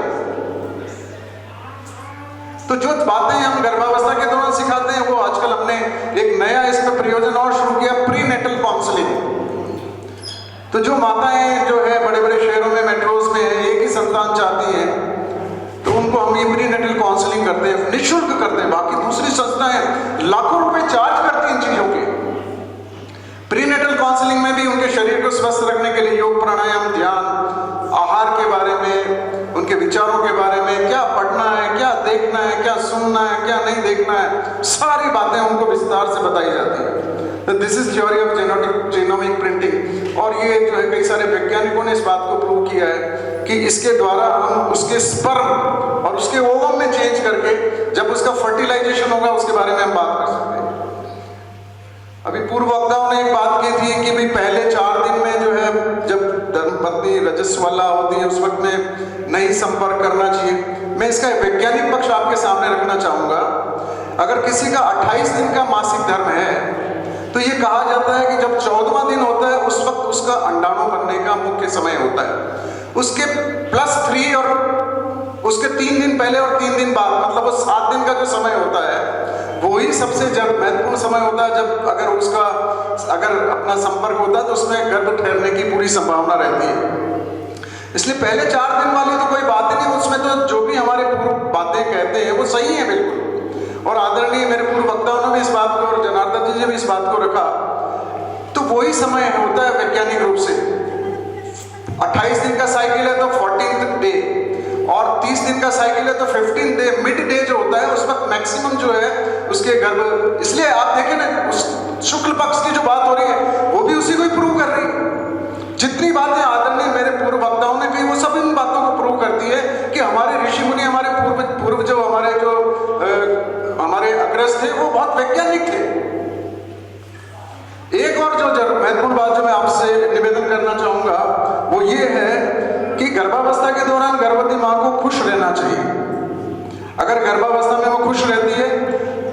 [SPEAKER 1] तो जो बातें हम गर्भावस्था के दौरान सिखाते हैं वो आजकल हमने एक नया इसमें प्रयोजन और शुरू किया, प्रीनेटल काउंसलिंग। तो जो माताएं जो है बड़े बड़े शहरों में, मेट्रोज में एक ही संतान चाहती हैं तो उनको हम ये प्रीनेटल काउंसलिंग करते हैं, निःशुल्क करते हैं। बाकी दूसरी संस्थाएं लाखों रुपए चार्ज करती हैं इन चीजों के। प्रीनेटल काउंसलिंग में भी उनके शरीर को स्वस्थ रखने के लिए योग, प्राणायाम, ध्यान, आहार के बारे में, उनके विचारों के बारे में, क्या पढ़ना है, क्या देखना है, क्या सुनना है, क्या नहीं देखना है, सारी बातें उनको विस्तार से बताई जाती है। तो this is theory of genomic printing. और ये जो है कई सारे वैज्ञानिकों ने इस बात को प्रूव किया है कि इसके द्वारा हम उसके स्पर्म और उसके ओवम में चेंज करके जब उसका फर्टिलाइजेशन होगा उसके बारे में हम बात कर सकते हैं। अभी पूर्व वक्ताओं ने एक बात की थी कि भाई पहले 4 दिन में जो है जब धर्मपत्नी रजस्वला होती है उस वक्त में नहीं संपर्क करना चाहिए। मैं इसका वैज्ञानिक पक्ष आपके सामने रखना चाहूंगा। अगर किसी का 28 दिन का मासिक धर्म है तो ये कहा जाता है कि जब 14वां दिन होता है उस वक्त उसका अंडाणु बनने का मुख्य समय होता है। उसके +3 और उसके 3 दिन पहले और 3 दिन बाद, मतलब वो 7 दिन का जो समय होता है वही सबसे जब महत्वपूर्ण समय होता है। जब अगर अपना संपर्क होता है तो उसमें गर्भ ठहरने की पूरी संभावना रहती है। इसलिए पहले 4 दिन वाली तो कोई बात ही नहीं, उसमें तो जो भी हमारे पूर्व बातें कहते हैं वो सही है बिल्कुल। और आदरणीय मेरे पूर्व वक्ताओं ने भी इस बात को और जनार्दन जी ने भी इस बात को रखा। तो वही समय होता है वैज्ञानिक रूप से। 28 दिन का साइकिल है तो 14th डे, और 30 दिन का साइकिल है तो 15th डे, मिड डे जो होता है उस वक्त मैक्सिमम जो है उसके गर्भ। इसलिए आप देखें ना, उस शुक्ल पक्ष की जो बात हो रही है वो भी उसी को ही प्रूव कर रही है। जितनी बातें आदरणीय मेरे पूर्व वक्ताओं ने कही वो सब इन बातों को प्रूव करती है कि हमारे ऋषि मुनि, हमारे पूर्व जो हमारे अग्रज थे वो बहुत वैज्ञानिक थे। एक और जो महत्वपूर्ण बात जो मैं आपसे निवेदन करना चाहूंगा वो ये है कि गर्भावस्था के दौरान गर्भवती माँ को खुश रहना चाहिए। अगर गर्भावस्था में वो खुश रहती है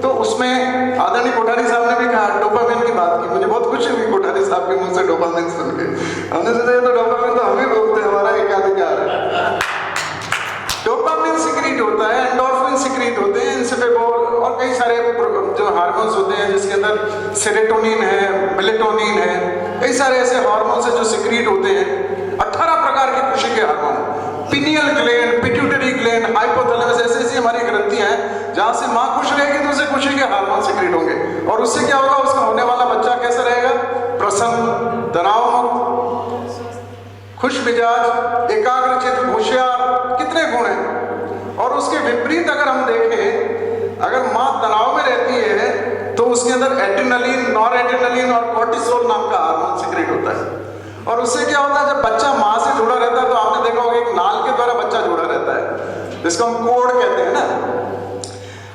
[SPEAKER 1] तो उसमें आदरणीय कोठारी साहब ने भी कहा, डोपामिन की बात की, मुझे बहुत खुशी हुई कोठारी साहब के मुंह से डोपामिन सुन के। हमने सोचा तो डोपामिन तो हम ही बोलते हैं, हमारा एकाधिकार है। डोपामिन सिक्रीट होता है, एंडोर्फिन सिक्रीट होते हैं, इंसेफेबोल और कई सारे जो हार्मोन्स होते हैं जिसके अंदर सेरोटोनिन है, मेलेटोनिन है, कई सारे ऐसे हार्मोन्स हैं जो सिक्रीट होते हैं। 18 प्रकार के खुशी के hormone, pineal gland, pituitary gland, hypothalamus, ऐसी हमारी ग्रंथियां हैं जहां से माँ खुश रहेगी तो उसे खुशी के हार्मोन सिक्रीट होंगे। और उससे क्या होगा, उसका होने वाला बच्चा कैसा रहेगा, प्रसन्न, तनाव मुक्त, खुश मिजाज, एकाग्रचित, होशियार, कितने गुण हैं। और उसके विपरीत अगर हम देखें, अगर माँ तनाव में रहती है तो उसके अंदर एड्रेनलिन, नॉरएड्रेनलिन और कोर्टिसोल नाम का हार्मोन सिक्रीट होता है। और उससे क्या होता है, जब बच्चा माँ से जुड़ा रहता है तो आपने देखा होगा एक नाल के द्वारा बच्चा जुड़ा रहता है जिसको हम कोड कहते हैं ना।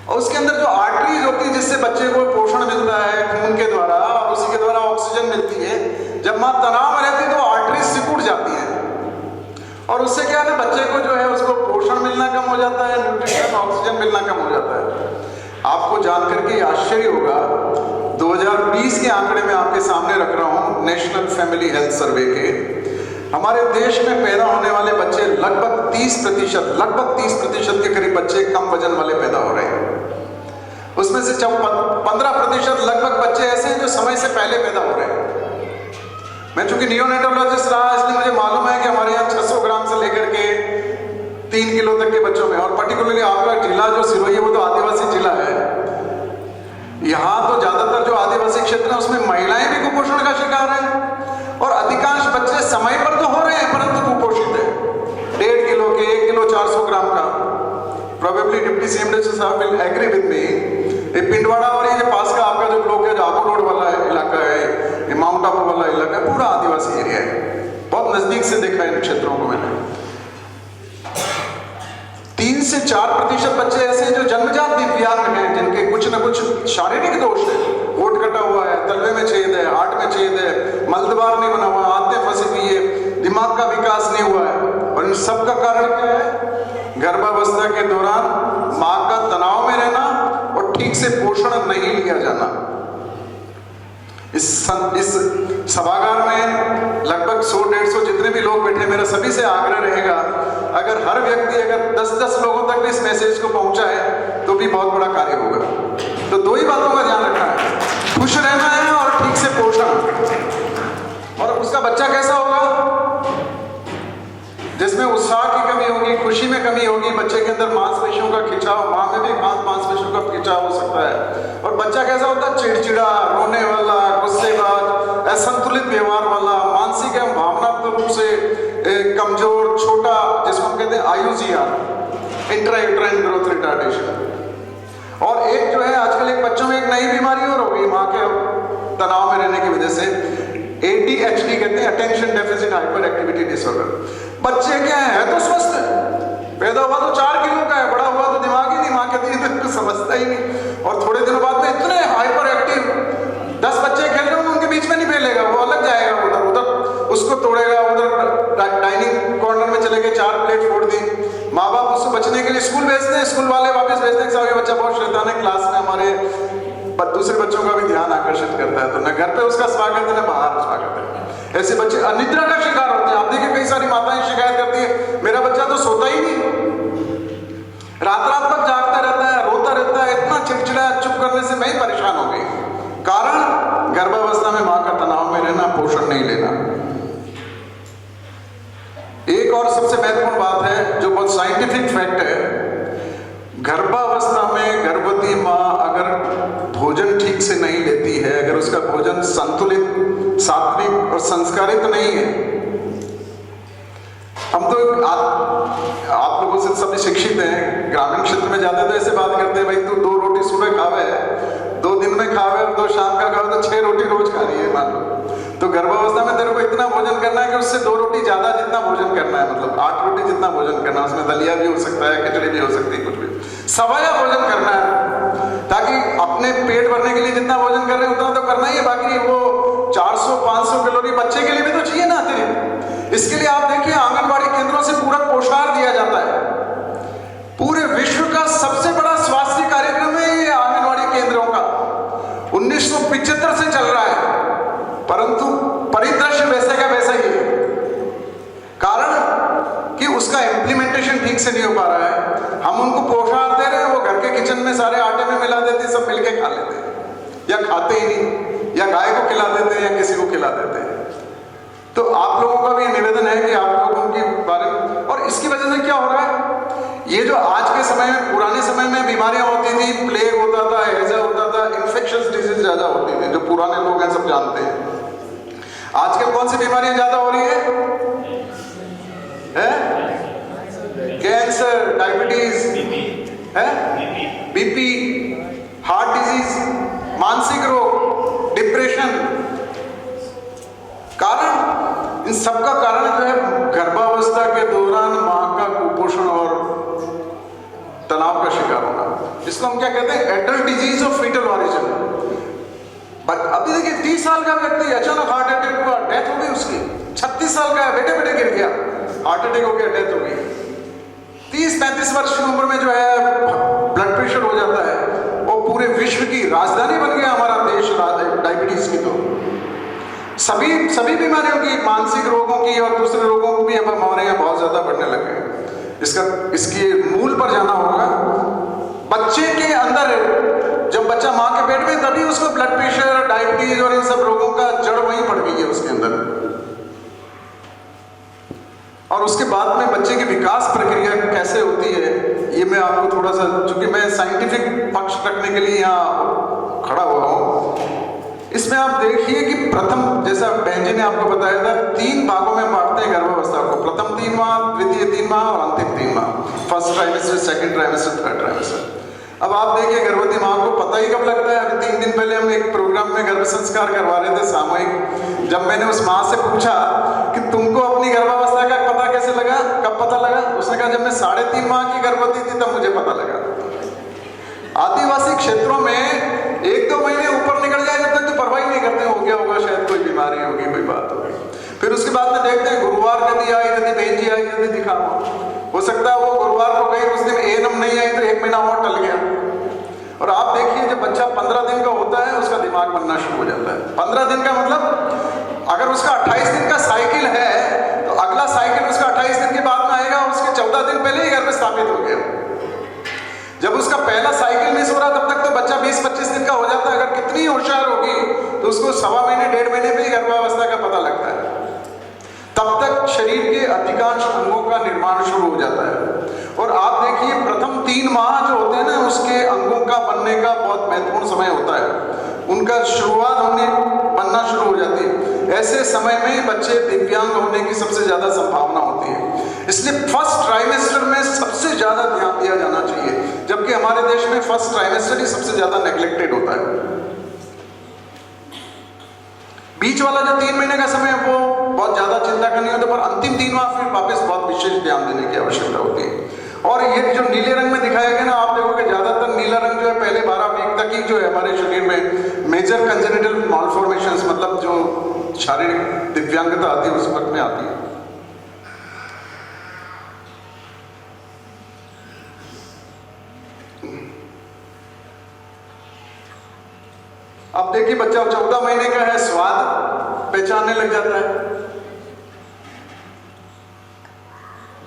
[SPEAKER 1] और उसके अंदर जो आर्टरीज होती है जिससे बच्चे को पोषण मिलता है खून के द्वारा और उसी के द्वारा ऑक्सीजन मिलती है, जब माँ तनाव में रहती है तो आर्टरीज सिकुड़ जाती है। और उससे क्या है, बच्चे को जो है उसको पोषण मिलना कम हो जाता है, न्यूट्रिशन, ऑक्सीजन मिलना कम हो जाता है। आपको जानकर के आश्चर्य होगा, 2020 के आंकड़े में आपके सामने रख रहा हूं, नेशनल फैमिली हेल्थ सर्वे के, हमारे देश में पैदा होने वाले बच्चे लगभग 30% के करीब बच्चे कम वजन वाले पैदा हो रहे हैं। उसमें से 15% लगभग बच्चे ऐसे हैं जो समय से पहले पैदा हो रहे हैं। मैं चूंकि नियोनेटोलॉजिस्ट रहा इसलिए मुझे मालूम है कि हमारे यहाँ 600 ग्राम से लेकर के 3 किलो तक के बच्चों में, और पर्टिकुलरली आपका जिला जो सिरोही है वो तो आदिवासी जिला है। यहाँ तो ज्यादातर जो आदिवासी क्षेत्र है उसमें महिलाएं भी कुपोषण का शिकार हैं और अधिकांश बच्चे समय पर तो हो रहे हैं परंतु कुपोषित है। 1.5 किलो के 1 किलो 400 ग्राम का, प्रोबेबली डिप्टी सीएम साहब विल एग्री विद मी। ये पिंडवाड़ा और ये पास का आपका जो ब्लॉक है, जो आबू रोड वाला इलाका है, ये माउंट आबू वाला इलाका है, पूरा आदिवासी एरिया है। बहुत नजदीक से देखा है इन क्षेत्रों को मैंने। से 4% बच्चे ऐसे हैं जो जन्मजात दिव्यांग हैं, जिनके कुछ न कुछ शारीरिक दोष है, होठ कटा हुआ है, तलवे में छेद है, हार्ट में छेद है, मलद्वार नहीं बना हुआ, आंतें फंसी हुई है, दिमाग का विकास नहीं हुआ है। और इन सब का कारण क्या है? गर्भावस्था के दौरान मां का तनाव में रहना और ठीक से पोषण नहीं लिया जाना। इस सभागार में लगभग 100-150 जितने भी लोग बैठे, मेरा सभी से आग्रह रहेगा, अगर हर व्यक्ति अगर 10-10 लोगों तक भी इस मैसेज को पहुंचाए तो भी बहुत बड़ा कार्य होगा। तो दो ही बातों का ध्यान रखना है, खुश रहना है और ठीक से पोषण। और उसका बच्चा कैसा होगा? जिसमें उत्साह की कमी होगी, खुशी में कमी होगी, बच्चे के अंदर मांसपेशियों का खिंचाव, मां में भी मांसपेशियों का खिंचाव हो सकता है। और बच्चा कैसा होता है? चिड़चिड़ा, रोने वाला, गुस्सेबाज, असंतुलित व्यवहार वाला, मानसिक एवं भावनात्मक रूप से कमजोर, छोटा, जिसको हम कहते हैं IUGR, इंट्रा-यूट्राइन ग्रोथ रिटार्डेशन। और एक जो है आजकल एक बच्चों में एक नई बीमारी और हो गई मां के तनाव में रहने की वजह से, ADHD कहते हैं, attention deficit hyper activity disorder. बच्चे क्या है तो स्वस्थ है, पैदा हुआ तो 4 किलो का है, बड़ा हुआ तो दिमाग ही नहीं, मां कहती है तो कुछ समझता ही नहीं। और थोड़े दिनों बाद में इतने हाइपर एक्टिव, 10 बच्चे खेल रहे होंगे उनके बीच में नहीं खेलेगा, वो अलग जाएगा, उधर उधर उसको तोड़ेगा, उधर डाइनिंग कॉर्नर में चले गए, 4 प्लेट फोड़ दी। माँ बाप उसको बचने के लिए स्कूल भेजते हैं, स्कूल वाले वापस भेजते हैं कि बच्चा बहुत शैतान है, क्लास में हमारे दूसरे बच्चों का भी ध्यान आकर्षित करता है, तो न घर पे उसका स्वागत है न बाहर स्वागत है। ऐसे बच्चे अनिद्रा का शिकार होते हैं। आप देखिए कई सारी माताएं शिकायत करती है, मेरा बच्चा तो सोता ही नहीं, रात तक जागता रहता है, रोता रहता है, इतना चिड़चिड़ा, चुप करने से मैं ही परेशान हो गई। कारण गर्भावस्था में मां का तनाव में रहना, पोषण नहीं लेना। एक और सबसे महत्वपूर्ण बात है जो बहुत साइंटिफिक फैक्ट है, गर्भावस्था में गर्भवती मां अगर भोजन ठीक से नहीं लेती है, अगर उसका भोजन संतुलित, सात्विक और संस्कारित नहीं है, हम तो आप लोगों से सभी शिक्षित हैं, ग्रामीण क्षेत्र में जाते तो ऐसे बात करते हैं, भाई तू 2 रोटी सुबह खावे, 2 दिन में खावे और 2 शाम का खावे, तो 6 रोटी रोज खा रही है मान लो। तो गर्भावस्था में तेरे को इतना भोजन करना है कि उससे 2 रोटी ज्यादा जितना भोजन करना है, मतलब 8 रोटी जितना भोजन करना है, उसमें दलिया भी हो सकता है, खिचड़ी भी हो सकती है, कुछ भी सवाया भोजन करना है, ताकि अपने पेट भरने के लिए जितना भोजन कर रहे हैं उतना तो करना ही है, बाकी वो 400-500 कैलोरी बच्चे के लिए भी तो चाहिए ना अतिरिक्त। इसके लिए आप देखिए आंगनबाड़ी केंद्रों से पूरक पोषाहार दिया जाता है। पूरे विश्व का सबसे बड़ा स्वास्थ्य कार्यक्रम है ये आंगनबाड़ी केंद्रों का, 1975 से चल रहा है, परंतु परिदृश्य वैसे का वैसा ही है। कारण कि उसका इम्प्लीमेंटेशन ठीक से नहीं हो पा रहा है। हम उनको पोषाहार दे रहे हैं, वो घर के किचन में सारे आटे में मिला देते हैं, सब मिलके खा लेते हैं, या खाते ही नहीं, या गाय को खिला देते हैं, या किसी को खिला देते हैं। तो आप लोगों का भी निवेदन है कि आप लोग उनके बारे में, और इसकी वजह से क्या हो रहा है, ये जो आज के समय में, पुराने समय में बीमारियां होती थी, प्लेग होता था, हैजा होता था, इन्फेक्शस डिजीज ज्यादा होती थी, जो पुराने लोग हैं सब जानते हैं। आजकल कौन सी बीमारियां ज्यादा हो रही है? Cancer, diabetes, BP, heart disease, मानसिक रोग, डिप्रेशन। कारण इन सबका कारण जो है गर्भावस्था के दौरान मां का कुपोषण और तनाव का शिकार होना, इसको हम क्या कहते हैं? Adult disease of fetal origin. अभी देखिए 30 साल का व्यक्ति अचानक हार्ट अटैक हुआ, डेथ हो गई उसकी। 36 साल का है, बेटे बेटे गिर गया, हार्ट अटैक हो गया, डेथ हो गई। 30-35 वर्ष की उम्र में जो है ब्लड प्रेशर हो जाता है, वो पूरे विश्व की राजधानी बन गया हमारा देश डायबिटीज की। तो सभी बीमारियों की, मानसिक रोगों की और दूसरे रोगों को भी अब हमारे यहाँ बहुत ज्यादा बढ़ने लगे। इसके मूल पर जाना होगा। बच्चे के अंदर, जब बच्चा मां के पेट में, तभी उसको ब्लड प्रेशर, डायबिटीज और इन सब रोगों का जड़ वहीं पड़ गई है उसके अंदर। और उसके बाद में बच्चे की विकास प्रक्रिया कैसे होती है, ये मैं आपको थोड़ा सा, चूंकि मैं साइंटिफिक पक्ष रखने के लिए यहाँ खड़ा हुआ हूँ, इसमें आप देखिए कि प्रथम, जैसा बहन जी ने आपको बताया था, 3 भागों में बांटते हैं गर्भावस्था को, प्रथम 3 माह, द्वितीय 3 माह और अंतिम 3 माह, first trimester, second trimester, third trimester. अब आप देखिए गर्भवती माँ को पता ही कब लगता है। अभी 3 दिन पहले हम एक प्रोग्राम में गर्भ संस्कार करवा रहे थे सामूहिक। जब मैंने उस माँ से पूछा कि तुमको अपनी गर्भावस्था का पता कैसे लगा? कब पता लगा? उसने कहा जब मैं 3.5 माह की गर्भवती थी तब मुझे पता लगा। आदिवासी क्षेत्रों में 1-2 महीने ऊपर निकल जाए जब तक तो परवाह ही नहीं करते, हो गया होगा, शायद कोई बीमारी होगी, कोई बात होगी। फिर उसके बाद में देखते हैं गुरुवार कभी आई, कभी बहन जी आई, कभी दिखाओ। हो सकता है वो गुरुवार को गई, उस दिन एएनएम नहीं आई तो 1 महीना और टल गया। और आप देखिए जब बच्चा 15 दिन का होता है उसका दिमाग बनना शुरू हो जाता है। 15 दिन का मतलब अगर उसका 28 दिन का साइकिल है तो अगला साइकिल उसका 28 दिन के बाद में आएगा, उसके 14 दिन पहले ही घर में स्थापित हो गया। जब उसका पहला साइकिल मिस हो रहा तब तक तो बच्चा 20-25 दिन का हो जाता है। अगर कितनी होशियार होगी तो उसको 1.25 महीने 1.5 महीने पे ही गर्भावस्था का पता लगता है। तब तक शरीर के अधिकांश अंगों का निर्माण शुरू हो जाता है। और आप देखिए प्रथम 3 माह जो होते हैं ना, उसके अंगों का बनने का बहुत महत्वपूर्ण समय होता है। उनका शुरुआत बनना शुरू हो जाती है। ऐसे समय में बच्चे दिव्यांग होने की सबसे ज्यादा संभावना होती है। इसलिए फर्स्ट ट्राइमेस्टर में सबसे ज्यादा ध्यान दिया जाना चाहिए, जबकि हमारे देश में फर्स्ट ट्राइमेस्टर ही सबसे ज्यादा नेग्लेक्टेड होता है। बीच वाला जो 3 महीने का समय है वो बहुत ज्यादा चिंता करनी होती है, पर अंतिम 3 माह फिर वापस बहुत विशेष ध्यान देने की आवश्यकता होती है। और ये जो नीले रंग में दिखाया गया ना, आप देखोगे ज्यादातर नीला रंग जो है पहले 12 वीक तक ही जो है हमारे शरीर में मेजर कंजेनिटल मालफॉर्मेशंस, मतलब जो शारीरिक दिव्यांगता आती है उस वक्त में आती है। अब देखिए बच्चा 14 महीने का है, स्वाद पहचानने लग जाता है।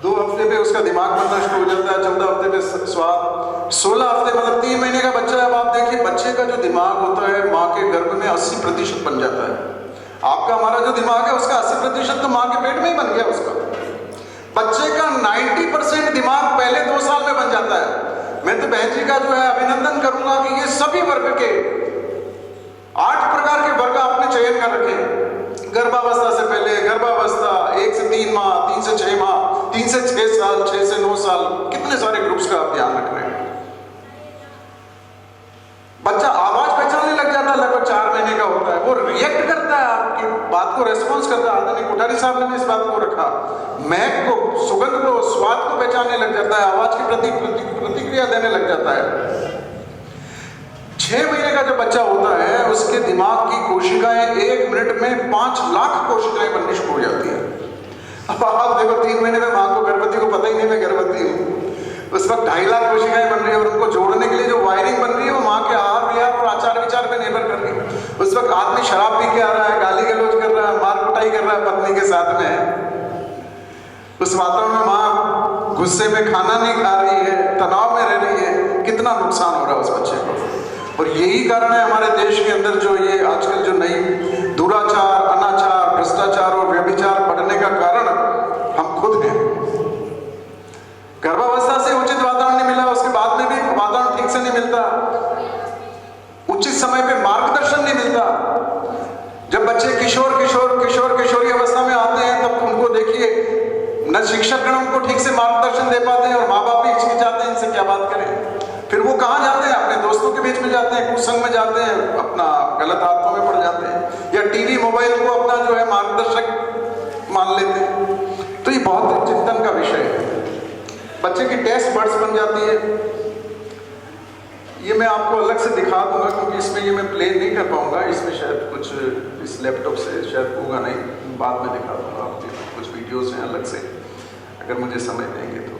[SPEAKER 1] 2 हफ्ते पे उसका दिमाग बनना शुरू हो जाता है, 14 हफ्ते पे स्वाद, 16 हफ्ते मतलब 3 महीने का बच्चा है। अब आप देखिए बच्चे का जो दिमाग होता है माँ के गर्भ में 80% बन जाता है। आपका हमारा जो दिमाग है उसका 80% तो माँ के पेट में ही बन गया उसका। बच्चे का 90% दिमाग पहले 2 साल में बन जाता है। मैं तो बहन जी का जो है अभिनंदन करूंगा कि ये सभी वर्ग के 8 प्रकार के वर्ग आपने चयन कर रखे हैं। गर्भावस्था से पहले, गर्भावस्था, 1 से 3 माह, 3 से 6 माह, 3 से 6 साल, 6 से 9 साल, कितने सारे ग्रुप्स का आप ध्यान रख रहे हैं। बच्चा आवाज पहचानने लग जाता है, लगभग 4 महीने का होता है। वो रिएक्ट करता है, आपकी बात को रेस्पॉन्स करता है। आदरणीय कोठारी साहब ने इस बात को रखा, महक को, सुगंध को, स्वाद को पहचानने लग जाता है, आवाज के प्रति प्रतिक्रिया देने लग जाता है। 6 महीने का जो बच्चा होता है उसके दिमाग की कोशिकाएं 1 मिनट में 5 लाख कोशिकाएं बननी शुरू हो जाती है। अब आप देखो 3 महीने में मां को, गर्भवती को पता ही नहीं मैं गर्भवती हूँ, उस वक्त 2.5 लाख कोशिकाएं बन रही है। और उनको जोड़ने के लिए जो वायरिंग बन रही है वो माँ के आहार विहार और आचार विचार पे निर्भर कर रही है। उस वक्त आदमी शराब पी के आ रहा है, गाली गलौज कर रहा है, मार कुटाई कर रहा है पत्नी के साथ में। उस वातावरण में माँ गुस्से में खाना नहीं खा रही है, तनाव में रह रही है, कितना नुकसान हो रहा है उस बच्चे को। और यही कारण है हमारे देश के अंदर जो ये आजकल जो नई दुराचार, अनाचार, भ्रष्टाचार और व्यभिचार बढ़ने का कारण हम खुद हैं। गर्भावस्था से उचित वातावरण नहीं मिला, उसके बाद में भी वातावरण ठीक से नहीं मिलता, उचित समय पे मार्गदर्शन नहीं मिलता। जब बच्चे किशोरी अवस्था में आते हैं तब उनको देखिए न शिक्षक गण उनको ठीक से मार्गदर्शन दे पाते हैं और माँ बाप भी हिचकिचाते हैं इनसे क्या बात करें। फिर वो कहाँ जाते हैं? अपने दोस्तों के बीच में जाते हैं, कुसंग में जाते हैं, अपना गलत आदतों में पड़ जाते हैं, या टीवी मोबाइल को अपना जो है मार्गदर्शक मान लेते हैं। तो ये बहुत चिंतन का विषय है। बच्चे की टेस्ट बड्स बन जाती है। ये मैं आपको अलग से दिखा दूंगा क्योंकि इसमें ये मैं प्ले नहीं कर पाऊंगा, इसमें शायद कुछ इस लैपटॉप से शायद होगा नहीं, बाद में दिखा दूंगा आपको। कुछ वीडियोस हैं अलग से, अगर मुझे समय देंगे तो।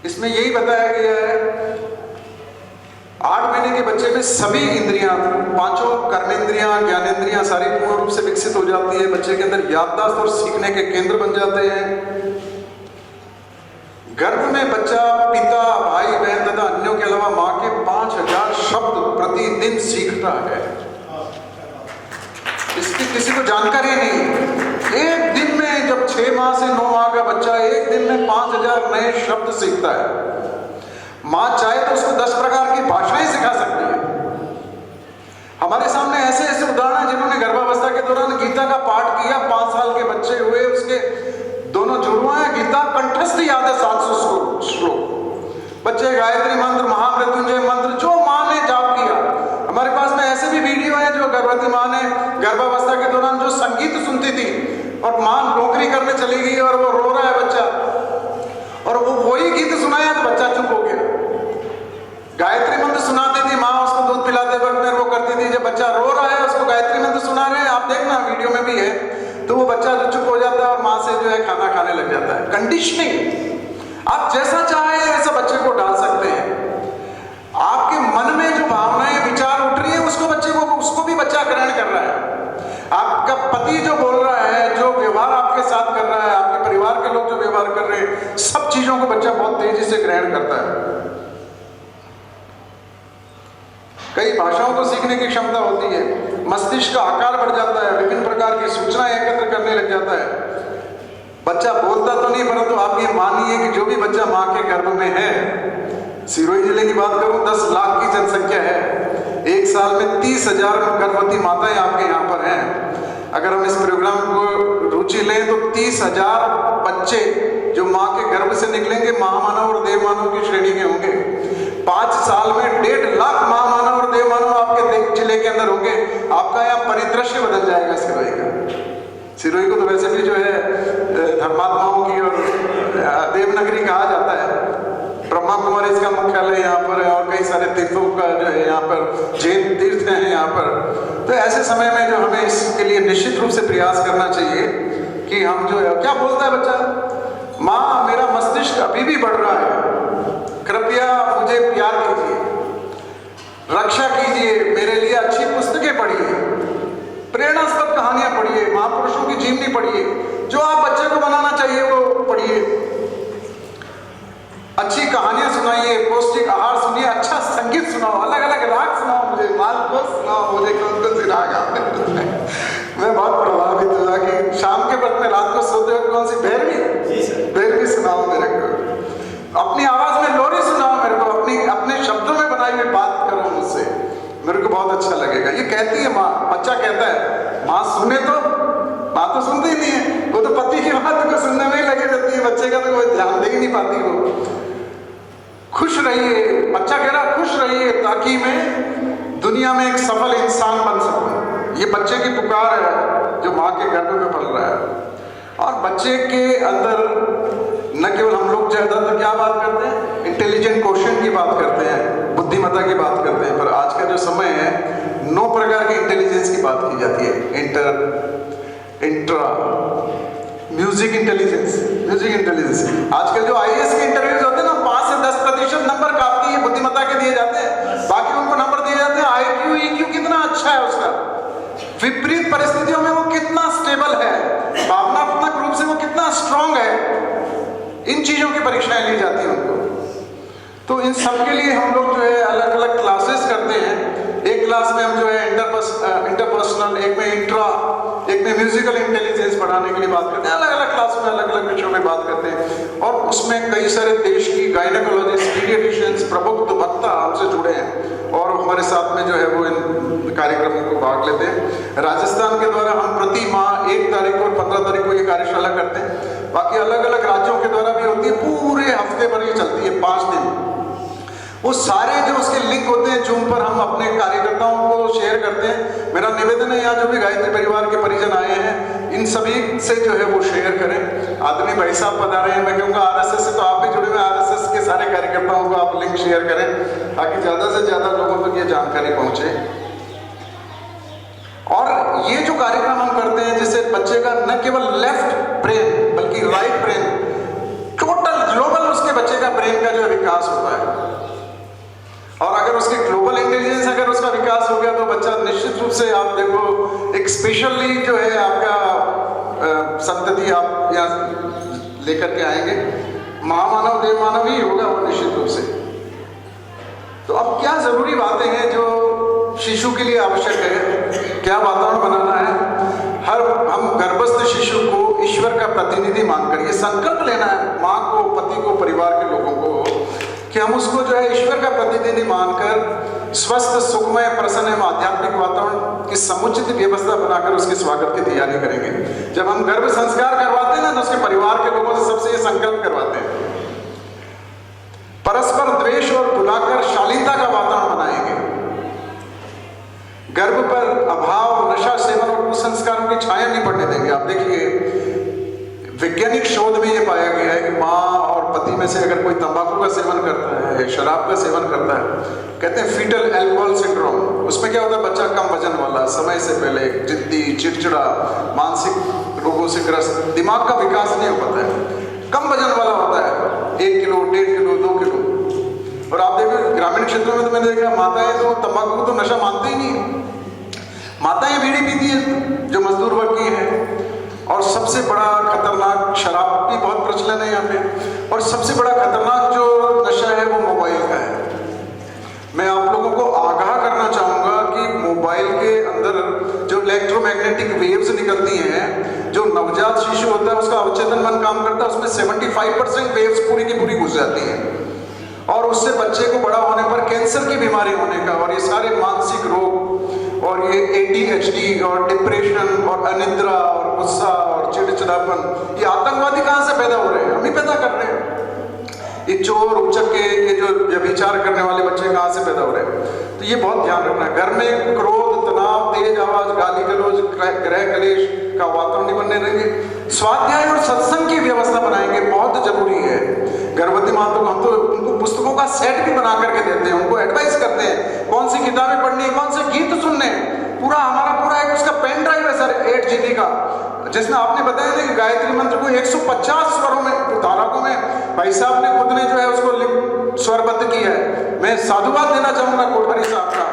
[SPEAKER 1] इसमें यही बताया गया है 8 महीने के बच्चे में सभी इंद्रियां, 5 कर्मेंद्रियां, ज्ञानेंद्रियां सारी पूर्ण रूप से विकसित हो जाती है। बच्चे के अंदर याददाश्त और सीखने के केंद्र बन जाते हैं। गर्भ में बच्चा पिता, भाई बहन तथा अन्यों के अलावा मां के 5000 शब्द प्रतिदिन सीखता है। इसकी किसी को जानकारी नहीं। एक दिन में जब 6 माह से 9 माह का बच्चा एक दिन में 5000 नए शब्द सीखता है। मां चाहे तो उसको 10 प्रकार की भाषाएं सिखा सकती है। हमारे सामने ऐसे ऐसे उदाहरण हैं जिन्होंने गर्भावस्था के दौरान गीता का पाठ किया। 5 साल के बच्चे हुए, उसके दोनों जुड़वा है, गीता कंठस्थ याद है 700 श्लोक। बच्चे गायत्री मंत्र, महामृत्युंजय मंत्र जो माँ ने जाप किया। हमारे पास में ऐसे भी वीडियो है जो गर्भवती माँ ने गर्भावस्था के दौरान जो संगीत सुनती थी और माँ नौकरी करने चली गई और वो रो रहा है बच्चा, और वो वही गीत सुनाया तो बच्चा चुप हो गया। गायत्री मंत्र सुनाती थी माँ, उसको दूध पिलाते वक्त में वो करती थी, जब बच्चा रो रहा है उसको गायत्री मंत्र सुना रहे हैं, आप देखना वीडियो में भी है, तो वो बच्चा जो चुप हो जाता है और माँ से जो है खाना खाने लग जाता है। कंडीशनिंग, आप जैसा चाहे ऐसा बच्चे को डाल सकते हैं। आपके मन में जो भावनाएं विचार उठ रही है उसको बच्चे को, उसको भी बच्चा ग्रहण कर रहा है। आपका पति जो बोल रहा है, जो व्यवहार आपके साथ कर रहा है, आपके परिवार के लोग जो व्यवहार कर रहे हैं, सब चीजों को बच्चा बहुत तेजी से ग्रहण करता है। कई भाषाओं को सीखने की क्षमता होती है, मस्तिष्क का आकार बढ़ जाता है, विभिन्न प्रकार की सूचनाएं एकत्र करने लग जाता है। बच्चा बोलता तो नहीं, परंतु आप ये मानिए कि जो भी बच्चा माँ के गर्भ में है, सिरोही जिले की बात करूं 10 लाख की जनसंख्या है, एक साल में 30,000 गर्भवती माताएं आपके यहाँ पर हैं। अगर हम इस प्रोग्राम को रुचि लें तो 30,000 बच्चे जो माँ के गर्भ से निकलेंगे महामानव और देवमानव की श्रेणी के होंगे। 5 साल में 1.5 लाख महामानव और देवमानव आपके जिले के अंदर होंगे। आपका यहाँ परिदृश्य बदल जाएगा सिरोही का। सिरोही को तो वैसे भी जो है धर्मात्माओं की और देवनगरी कहा जाता है। ब्रह्मा कुमारी इसका मुख्यालय यहाँ पर है और कई सारे तीर्थों का जो है यहाँ पर जैन तीर्थ हैं यहाँ पर। तो ऐसे समय में जो हमें इसके लिए निश्चित रूप से प्रयास करना चाहिए कि हम जो है, क्या बोलता है बच्चा, माँ मेरा मस्तिष्क अभी भी बढ़ रहा है, कृपया मुझे प्यार कीजिए, रक्षा कीजिए, मेरे लिए अच्छी पुस्तकें पढ़िए, प्रेरणास्पद कहानियां पढ़िए, महापुरुषों की जीवनी पढ़िए, जो आप बच्चे को बनाना चाहिए वो पढ़िए, अच्छी कहानियां सुनाइए, पौष्टिक आहार सुनिए, अच्छा संगीत सुनाओ, अलग अलग राग सुनाओ, मुझे मालपुर सुनाओ, मुझे कौन कौन सी राग आपने बताए। मैं बहुत प्रभावित हुआ कि शाम के वक्त में रात को सोते हुए कौन सी भैरवी सुनाओ मेरे को, अपनी आवाज में लोरी सुनाओ मेरे को, अपने शब्दों में बनाई हुई बात करो मुझसे, मेरे को बहुत अच्छा लगेगा। ये कहती है माँ, बच्चा कहता है माँ सुने तो, माँ तो सुनती ही नहीं है, वो तो पति की बात को सुनने में ही लगी रहती है, बच्चे का तो कोई ध्यान दे ही नहीं पाती वो। खुश रहिए, बच्चा कह रहा खुश रहिए ताकि मैं दुनिया में एक सफल इंसान बन सकूं। ये बच्चे की पुकार है जो माँ के गर्भ में पल रहा है। और बच्चे के अंदर न केवल हम लोग ज्यादातर क्या बात करते हैं, इंटेलिजेंट क्वेश्चन की बात करते हैं, बुद्धिमत्ता की बात करते हैं, पर आज का जो समय है 9 प्रकार की इंटेलिजेंस की बात की जाती है। Intra music intelligence. आजकल जो आईएएस के इंटरव्यूज होते हैं ना, 5 से 10% नंबर काफी है बुद्धिमत्ता के दिए जाते हैं, बाकी उनको नंबर दिए जाते हैं आईक्यू ईक्यू कितना अच्छा है उसका, विपरीत परिस्थितियों में वो कितना स्टेबल है, भावनात्मक रूप से वो कितना स्ट्रांग है, इन चीजों की परीक्षाएं ली जाती है उनको। तो इन सब के लिए हम लोग जो है अलग अलग क्लासेस करते हैं। एक क्लास में हम जो है इंटरपर्सनल, एक में इंट्रा, एक में म्यूजिकल इंटेलिजेंस बढ़ाने के लिए बात करते हैं। अलग अलग क्लास में अलग अलग विषयों में बात करते हैं और उसमें कई सारे देश की गायनेकोलॉजिस्ट, पीडियाट्रिशियंस, प्रबुद्ध वक्ता हमसे जुड़े हैं और हमारे साथ में जो है वो इन कार्यक्रमों को भाग लेते हैं। राजस्थान के द्वारा हम प्रति माह 1 तारीख को और 15 तारीख को ये कार्यशाला करते हैं। बाकी अलग अलग राज्यों के द्वारा भी होती है, पूरे हफ्ते भर ये चलती है, 5 दिन। वो सारे जो उसके लिंक होते हैं जूम पर हम अपने कार्यकर्ताओं को शेयर करते हैं। मेरा निवेदन है यहाँ जो भी गायत्री परिवार के परिजन आए हैं इन सभी से जो है वो शेयर करें। आदमी भाई साहब पधारे हैं, मैं कहूँगा आरएसएस से तो आप भी जुड़े हुए, आरएसएस के सारे कार्यकर्ताओं को आप लिंक शेयर करें ताकि ज्यादा से ज्यादा लोगों तक ये जानकारी पहुंचे। और ये जो कार्यक्रम हम करते हैं जिससे बच्चे का न केवल लेफ्ट ब्रेन बल्कि राइट ब्रेन, टोटल ग्लोबल उसके बच्चे का ब्रेन का जो विकास होता है। और अगर उसकी ग्लोबल इंटेलिजेंस अगर उसका विकास हो गया तो बच्चा निश्चित रूप से आप देखो एक स्पेशली जो है आपका संतति आप यहाँ लेकर के आएंगे, महामानव देवमानव ही होगा वो निश्चित रूप से। तो अब क्या जरूरी बातें हैं जो शिशु के लिए आवश्यक है, क्या वातावरण बनाना है। हम गर्भस्थ शिशु को ईश्वर का प्रतिनिधि मानकर ये संकल्प लेना है, माँ को, पति को, परिवार के लोगों को, कि हम उसको जो है ईश्वर का प्रतिनिधि मानकर स्वस्थ, सुखमय, प्रसन्न एवं आध्यात्मिक वातावरण की समुचित व्यवस्था बनाकर उसके स्वागत की तैयारी करेंगे। जब हम गर्भ संस्कार करवाते हैं ना तो उसके परिवार के लोगों से सबसे ये संकल्प करवाते हैं, परस्पर द्वेष और भुलाकर शालीनता का वातावरण बनाएंगे, गर्भ पर अभाव, नशा सेवन और कुसंस्कारों की छाया नहीं पड़ने देंगे। आप देखिए वैज्ञानिक शोध में ये पाया गया है कि माँ और पति में से अगर कोई तंबाकू का सेवन करता है, शराब का सेवन करता है, कहते हैं फीटल अल्कोहल सिंड्रोम, उसमें क्या होता है, बच्चा कम वजन वाला, समय से पहले जिद्दी, चिड़चिड़ा, मानसिक रोगों से ग्रस्त, दिमाग का विकास नहीं हो पाता है, कम वजन वाला होता है, 1 किलो, 1.5 किलो, 2 किलो। और आप देखो ग्रामीण क्षेत्रों में तो मैंने देखा माताएं तो तंबाकू को तो नशा मानते ही नहीं है, माताएं बीड़ी पीती है जो मजदूर वर्ग की है। और सबसे बड़ा खतरनाक, शराब भी बहुत प्रचलन है यहाँ पे, और सबसे बड़ा खतरनाक जो नशा है वो मोबाइल का है। मैं आप लोगों को आगाह करना चाहूँगा कि मोबाइल के अंदर जो इलेक्ट्रोमैग्नेटिक वेव्स निकलती हैं, जो नवजात शिशु होता है उसका अवचेतन मन काम करता है, उसमें 75% वेव्स पूरी की पूरी घुस जाती हैं, और उससे बच्चे को बड़ा होने पर कैंसर की बीमारी होने का, और ये सारे मानसिक रोग, और ये ADHD और डिप्रेशन और अनिद्रा और गुस्सा और चिड़चिड़ापन, ये आतंकवादी कहाँ से पैदा हो रहे हैं? हम ही पैदा कर रहे हैं। ये चोर उचक्के, ये जो व्यभिचार करने वाले बच्चे कहाँ से पैदा हो रहे हैं? तो ये बहुत ध्यान रखना है। घर में क्रोध, तनाव, तेज आवाज, गाली गलौज, गृह कलेश का वातावरण नहीं बनने देंगे। स्वाध्याय और सत्संग की व्यवस्था बनाएंगे, बहुत जरूरी है। गर्भवती माता को हम तो उनको पुस्तकों का सेट भी बना करके देते हैं, उनको एडवाइस करते हैं कौन सी किताबें पढ़नी है, कौन से गीत सुनने। पूरा हमारा पूरा एक उसका पेन ड्राइव है सर, 8 GB का, जिसमें आपने बताया था कि गायत्री मंत्र को 150 स्वरों में, धाराओं में भाई साहब ने खुद ने जो है उसको स्वरबद्ध किया है। मैं साधुवाद देना चाहूँगा कोठारी साहब का।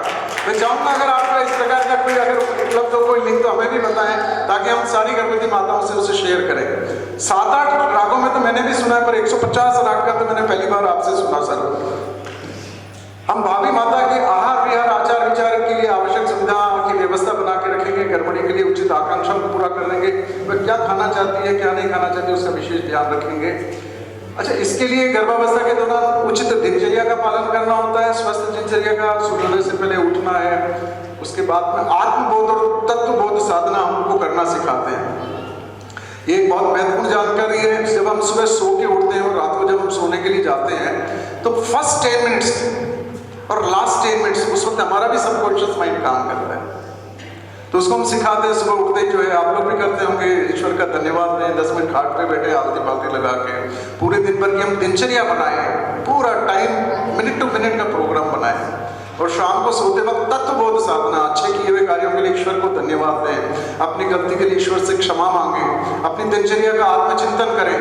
[SPEAKER 1] मैं चाहूँगा अगर आपका इस प्रकार का कोई अगर उपलब्ध हो कोई लिंक तो हमें भी बताएं, ताकि हम सारी गर्भवती माताओं से उसे शेयर करें। 7-8 रागों में तो मैंने भी सुना है, पर 150 राग का तो मैंने पहली बार आपसे सुना सर। हम भावी माता के आहार विहार, आचार विचार के लिए आवश्यक सुविधा की व्यवस्था बना के रखेंगे, गर्भवती के लिए उचित आकांक्षा को पूरा कर लेंगे, वह क्या खाना चाहती है क्या नहीं खाना चाहती है उसका विशेष ध्यान रखेंगे। अच्छा, इसके लिए गर्भावस्था के दौरान उचित दिनचर्या का पालन करना होता है, स्वस्थ दिनचर्या का, सूर्योदय से पहले उठना है, उसके बाद में आत्मबोध और तत्वबोध साधना हमको करना सिखाते हैं। ये एक बहुत महत्वपूर्ण जानकारी है। जब हम सुबह सो के उठते हैं और रात को जब हम सोने के लिए जाते हैं तो फर्स्ट 10 मिनट्स और लास्ट 10 मिनट्स उस वक्त हमारा भी सबकॉन्शियस माइंड काम करता है, तो उसको हम सिखाते हैं। सुबह उठते ही जो है आप लोग भी करते होंगे, ईश्वर का धन्यवाद दें, 10 मिनट खाट पे बैठे आरती पालती लगा के, पूरे दिन भर की हम दिनचर्या बनाए, पूरा टाइम मिनट टू मिनट का प्रोग्राम बनाए, और शाम को सोते वक्त तत्वबोध साधना, अच्छे किए हुए कार्यों के लिए ईश्वर को धन्यवाद दें, अपनी गलती के लिए ईश्वर से क्षमा मांगे, अपनी दिनचर्या का आत्मचिंतन करें,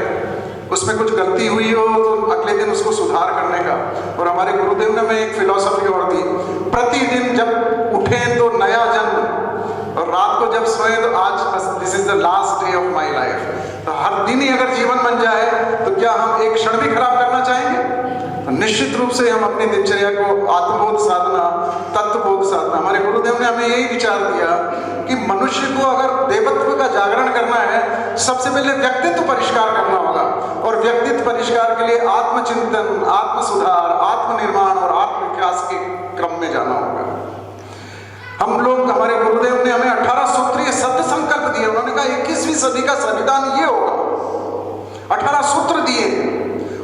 [SPEAKER 1] उसमें कुछ गलती हुई हो तो अगले दिन उसको सुधार करने का। और हमारे गुरुदेव ने हमें एक फिलॉसफी और दी, प्रतिदिन जब उठें तो नया जन्म, और रात को जब सोए तो आज बस this is the last day of my life. तो हर दिन ही अगर जीवन बन जाए तो क्या हम एक क्षण भी खराब करना चाहेंगे? तो निश्चित रूप से हम अपनी दिनचर्या को आत्मबोध साधना, तत्वबोध साधना, हमारे गुरुदेव ने हमें यही विचार दिया कि मनुष्य को अगर देवत्व का जागरण करना है, सबसे पहले व्यक्तित्व परिष्कार करना होगा, और व्यक्तित्व परिष्कार के लिए आत्मचिंतन, आत्म सुधार, आत्मनिर्माण और आत्मविकास के क्रम में जाना होगा। हम लोग, हमारे गुरुदेव ने हमें 18 सूत्रीय सत्य संकल्प दिए। उन्होंने कहा 21वीं सदी का संविधान ये होगा, 18 सूत्र दिए।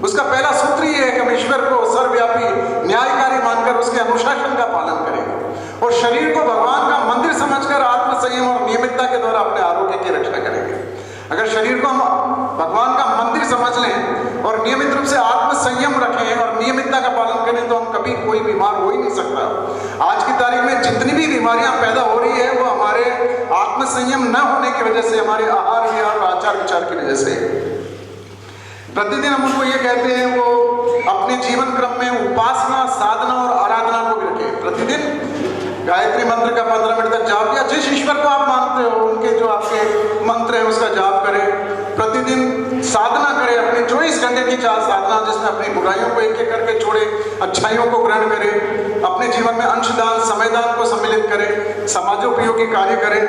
[SPEAKER 1] उसका पहला सूत्र ये है कि हम ईश्वर को सर्वव्यापी न्यायकारी मानकर उसके अनुशासन का पालन करेंगे, और शरीर को भगवान का मंदिर समझकर आत्म संयम और नियमितता के द्वारा अपने आरोग्य की रक्षा करेंगे। अगर शरीर को हम भगवान का मंदिर समझ लें और नियमित रूप से आत्म संयम रखें और नियमितता का पालन करें तो हम कभी कोई बीमार हो ही नहीं सकता। आज की तारीख में जितनी भी बीमारियां पैदा हो रही है वो हमारे आत्म संयम न होने की वजह से, हमारे आहार विहार और आचार विचार की वजह से। प्रतिदिन हम उनको ये कहते हैं वो अपने जीवन क्रम में उपासना, साधना और आराधना को भी रखें। प्रतिदिन गायत्री मंत्र का 15 मिनट तक जाप, या जिस ईश्वर को आप मानते हो उनके जो आपके मंत्र है उसका जाप करें। प्रतिदिन साधना करें, अपनी 24 घंटे की साधना, जिसमें अपनी बुराइयों को एक एक करके छोड़े, अच्छाइयों को ग्रहण करें, अपने जीवन में अंशदान, समयदान को सम्मिलित करें, समाजोपयोगी कार्य करें,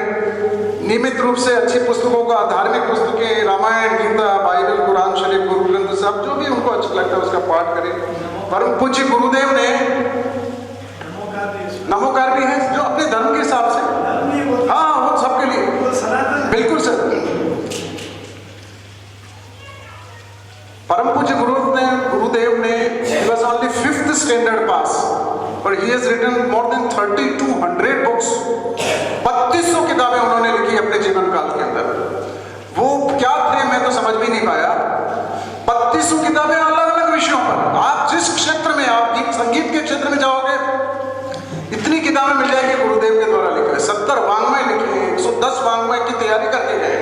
[SPEAKER 1] नियमित रूप से अच्छी पुस्तकों का, धार्मिक पुस्तकें, रामायण, गीता, बाइबल, कुरान शरीफ, गुरु ग्रंथ साहब, जो भी उनको अच्छा लगता है उसका पाठ करें। परम पूज्य गुरुदेव ने नमोकार भी है जो अपने धर्म के हिसाब से, हाँ वो सबके लिए बिल्कुल सर। परम पूज्य गुरुदेव ने he was only 5th standard pass, but he has written more than 3200 books। 3200 किताबें उन्होंने लिखी अपने जीवन काल के अंदर। वो क्या थे मैं तो समझ भी 3200 किताबें अलग अलग विषयों पर। आप जिस क्षेत्र में, आप गीत संगीत के क्षेत्र में जाओगे, इतनी किताबें मिल जाएगी गुरुदेव के द्वारा लिखे। 70 वाङ्मय लिखे हैं, 110 वाङ्मय की तैयारी करके गए।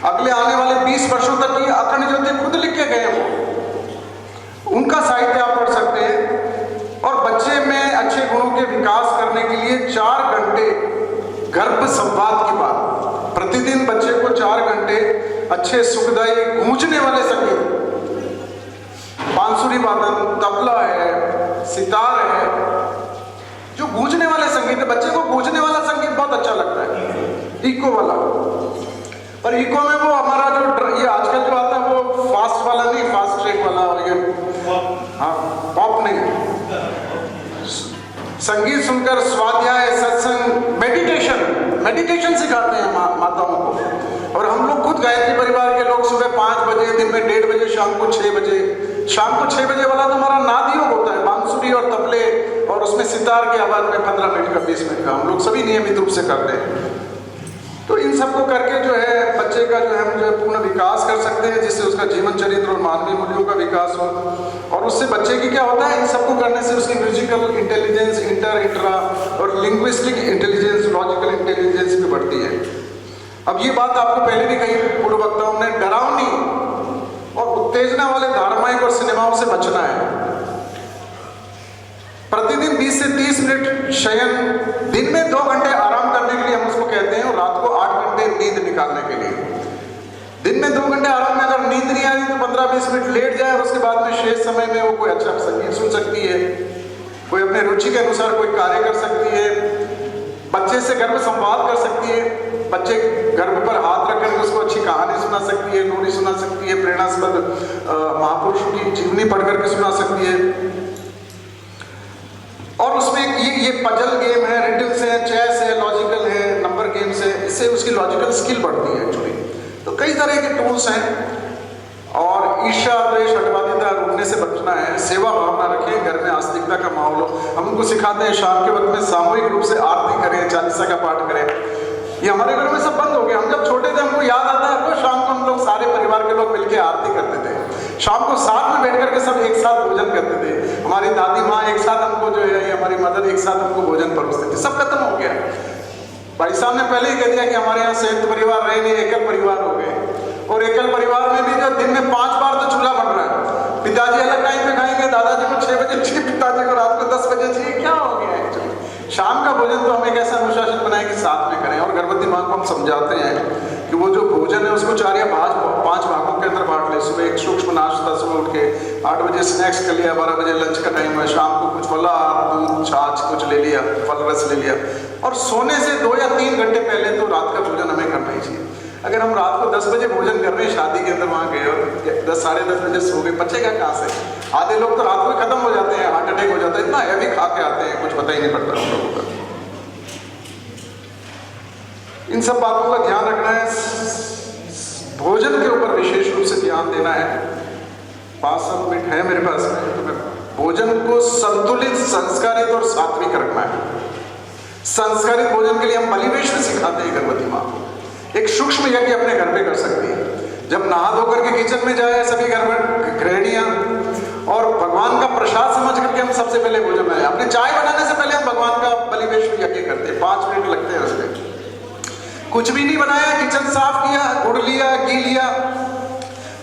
[SPEAKER 1] अगले आने वाले 20 वर्षों तक ये अखंड ज्योति खुद लिख के गए वो। उनका साहित्य आप पढ़ सकते हैं। और बच्चे में अच्छे गुणों के विकास करने के लिए 4 घंटे गर्भ संवाद की बात, प्रतिदिन बच्चे को 4 घंटे अच्छे सुखदायी गूंजने वाले संगीत, बांसुरी वादन, तबला है, सितार है, जो गूंजने वाले संगीत है। बच्चे को गूंजने वाला संगीत बहुत अच्छा लगता है, इको वाला। पर इको में वो हमारा जो ये आजकल जो आता है वो फास्ट वाला नहीं, फास्ट ट्रैक वाला, ये हाँ पॉप नहीं। संगीत सुनकर स्वाध्याय, सत्संग, मेडिटेशन सिखाते हैं माताओं को। और हम लोग खुद गायत्री परिवार के लोग सुबह 5 बजे, दिन में 1:30 बजे, शाम को 6 बजे। शाम को 6 बजे वाला तो हमारा नादियों होता है, बांसुरी और तबले और उसमें सितार की आवाज में 15 मिनट का, 20 मिनट का हम लोग सभी नियमित रूप से करते हैं। तो इन सबको करके जो है बच्चे का जो है हम जो है पूर्ण विकास कर सकते हैं, जिससे उसका जीवन चरित्र और मानवीय मूल्यों का विकास हो। और उससे बच्चे की क्या होता है, इन सबको करने से उसकी म्यूजिकल इंटेलिजेंस, इंट्रा और लिंग्विस्टिक इंटेलिजेंस, लॉजिकल इंटेलिजेंस भी बढ़ती है। अब ये बात आपको पहले भी कही पूर्व वक्ताओं ने, डरावनी और उत्तेजना वाले धारावाहिक और सिनेमाओं से बचना है। प्रतिदिन 20 से 30 मिनट शयन, दिन में 2 घंटे आराम करने के लिए हम उसको कहते हैं, और रात को 8 घंटे नींद निकालने के लिए। दिन में 2 घंटे आराम में अगर नींद नहीं आ रही तो 15-20 मिनट लेट जाए, और उसके बाद में शेष समय में वो कोई अच्छा संगीत सुन सकती है, कोई अपने रुचि के अनुसार कोई कार्य कर सकती है, बच्चे से गर्भ संवाद कर सकती है, बच्चे गर्भ पर हाथ रखकर उसको अच्छी कहानी सुना सकती है, लोरी सुना सकती है, प्रेरणास्पद महापुरुषों की जीवनी पढ़ करके सुना सकती है। और उसमें ये पजल गेम है, रिडल्स है, चेस है, लॉजिकल है, नंबर गेम्स है, इससे उसकी लॉजिकल स्किल बढ़ती है एक्चुअली। तो कई तरह के टूल्स हैं। और ईर्ष्या, द्वेष, हठवादिता, रोकने से बचना है। सेवा भावना रखें, घर में आस्तिकता का माहौल हो। हम उनको सिखाते हैं शाम के वक्त में सामूहिक रूप से आरती करें, चालीसा का पाठ करें। ये हमारे घर में सब बंद हो गया। हम जब छोटे थे हमको याद आता है, तो शाम को हम लोग सारे परिवार के लोग मिलकर आरती करते थे। शाम को साथ में बैठ करके सब एक साथ भोजन करते थे। हमारी दादी माँ एक साथ हमको जो है, हमारी मदर एक साथ हमको भोजन परोसते थे। सब खत्म हो गया। भाई साहब ने पहले ही कह दिया कि हमारे यहाँ संयुक्त परिवार रहे नहीं, एकल परिवार हो गए। और एकल परिवार में भी जो दिन में 5 बार तो चूल्हा बन रहा है। पिताजी अलग टाइम पे खाएंगे, दादाजी को 6 बजे चाहिए, पिताजी को रात को 10 बजे चाहिए। क्या हो गया एक्चुअली? शाम का भोजन तो हम एक ऐसा अनुशासन बनाए कि साथ में करें। और गर्भवती माँ को हम समझाते हैं कि वो जो भोजन है उसको 4 या 5 भागों के अंदर बांट ले। सुबह एक सूक्ष्म नाश्ता, सुबह उठ के 8 बजे स्नैक्स कर लिया, 12 बजे लंच का टाइम है, शाम को कुछ फलाहार, दूध, छाछ कुछ ले लिया, फल रस ले लिया। और सोने से 2 या 3 घंटे पहले तो रात का भोजन हमें करना ही चाहिए। अगर हम रात को 10 बजे भोजन कर रहे हैं, शादी के अंदर वहाँ गए और 10 साढ़े 10 बजे सो गए, बचेगा कहाँ से? आधे लोग तो रात में खत्म हो जाते हैं, हार्ट अटैक हो जाता है, इतना हैवी खा के आते हैं, कुछ पता ही नहीं पड़ता हम लोगों का। इन सब बातों का ध्यान रखना है। भोजन के ऊपर विशेष रूप से ध्यान देना है। 5-7 मिनट है मेरे पास में, तो मैं भोजन को संतुलित, संस्कारित और सात्विक रखना है। संस्कारित भोजन के लिए हम बलिवेश में सिखाते हैं गर्भवती माँ को। एक सूक्ष्म यज्ञ अपने घर पे कर सकती है। जब नहा धो करके किचन में जाए सभी गृहिणियां, और भगवान का प्रसाद समझ करके हम सबसे पहले भोजन बनाए। अपने चाय बनाने से पहले हम भगवान का बलिवेश यज्ञ करते हैं। 5 मिनट लगते हैं उसमें। कुछ भी नहीं बनाया, किचन साफ किया, गुड़ लिया, घी लिया,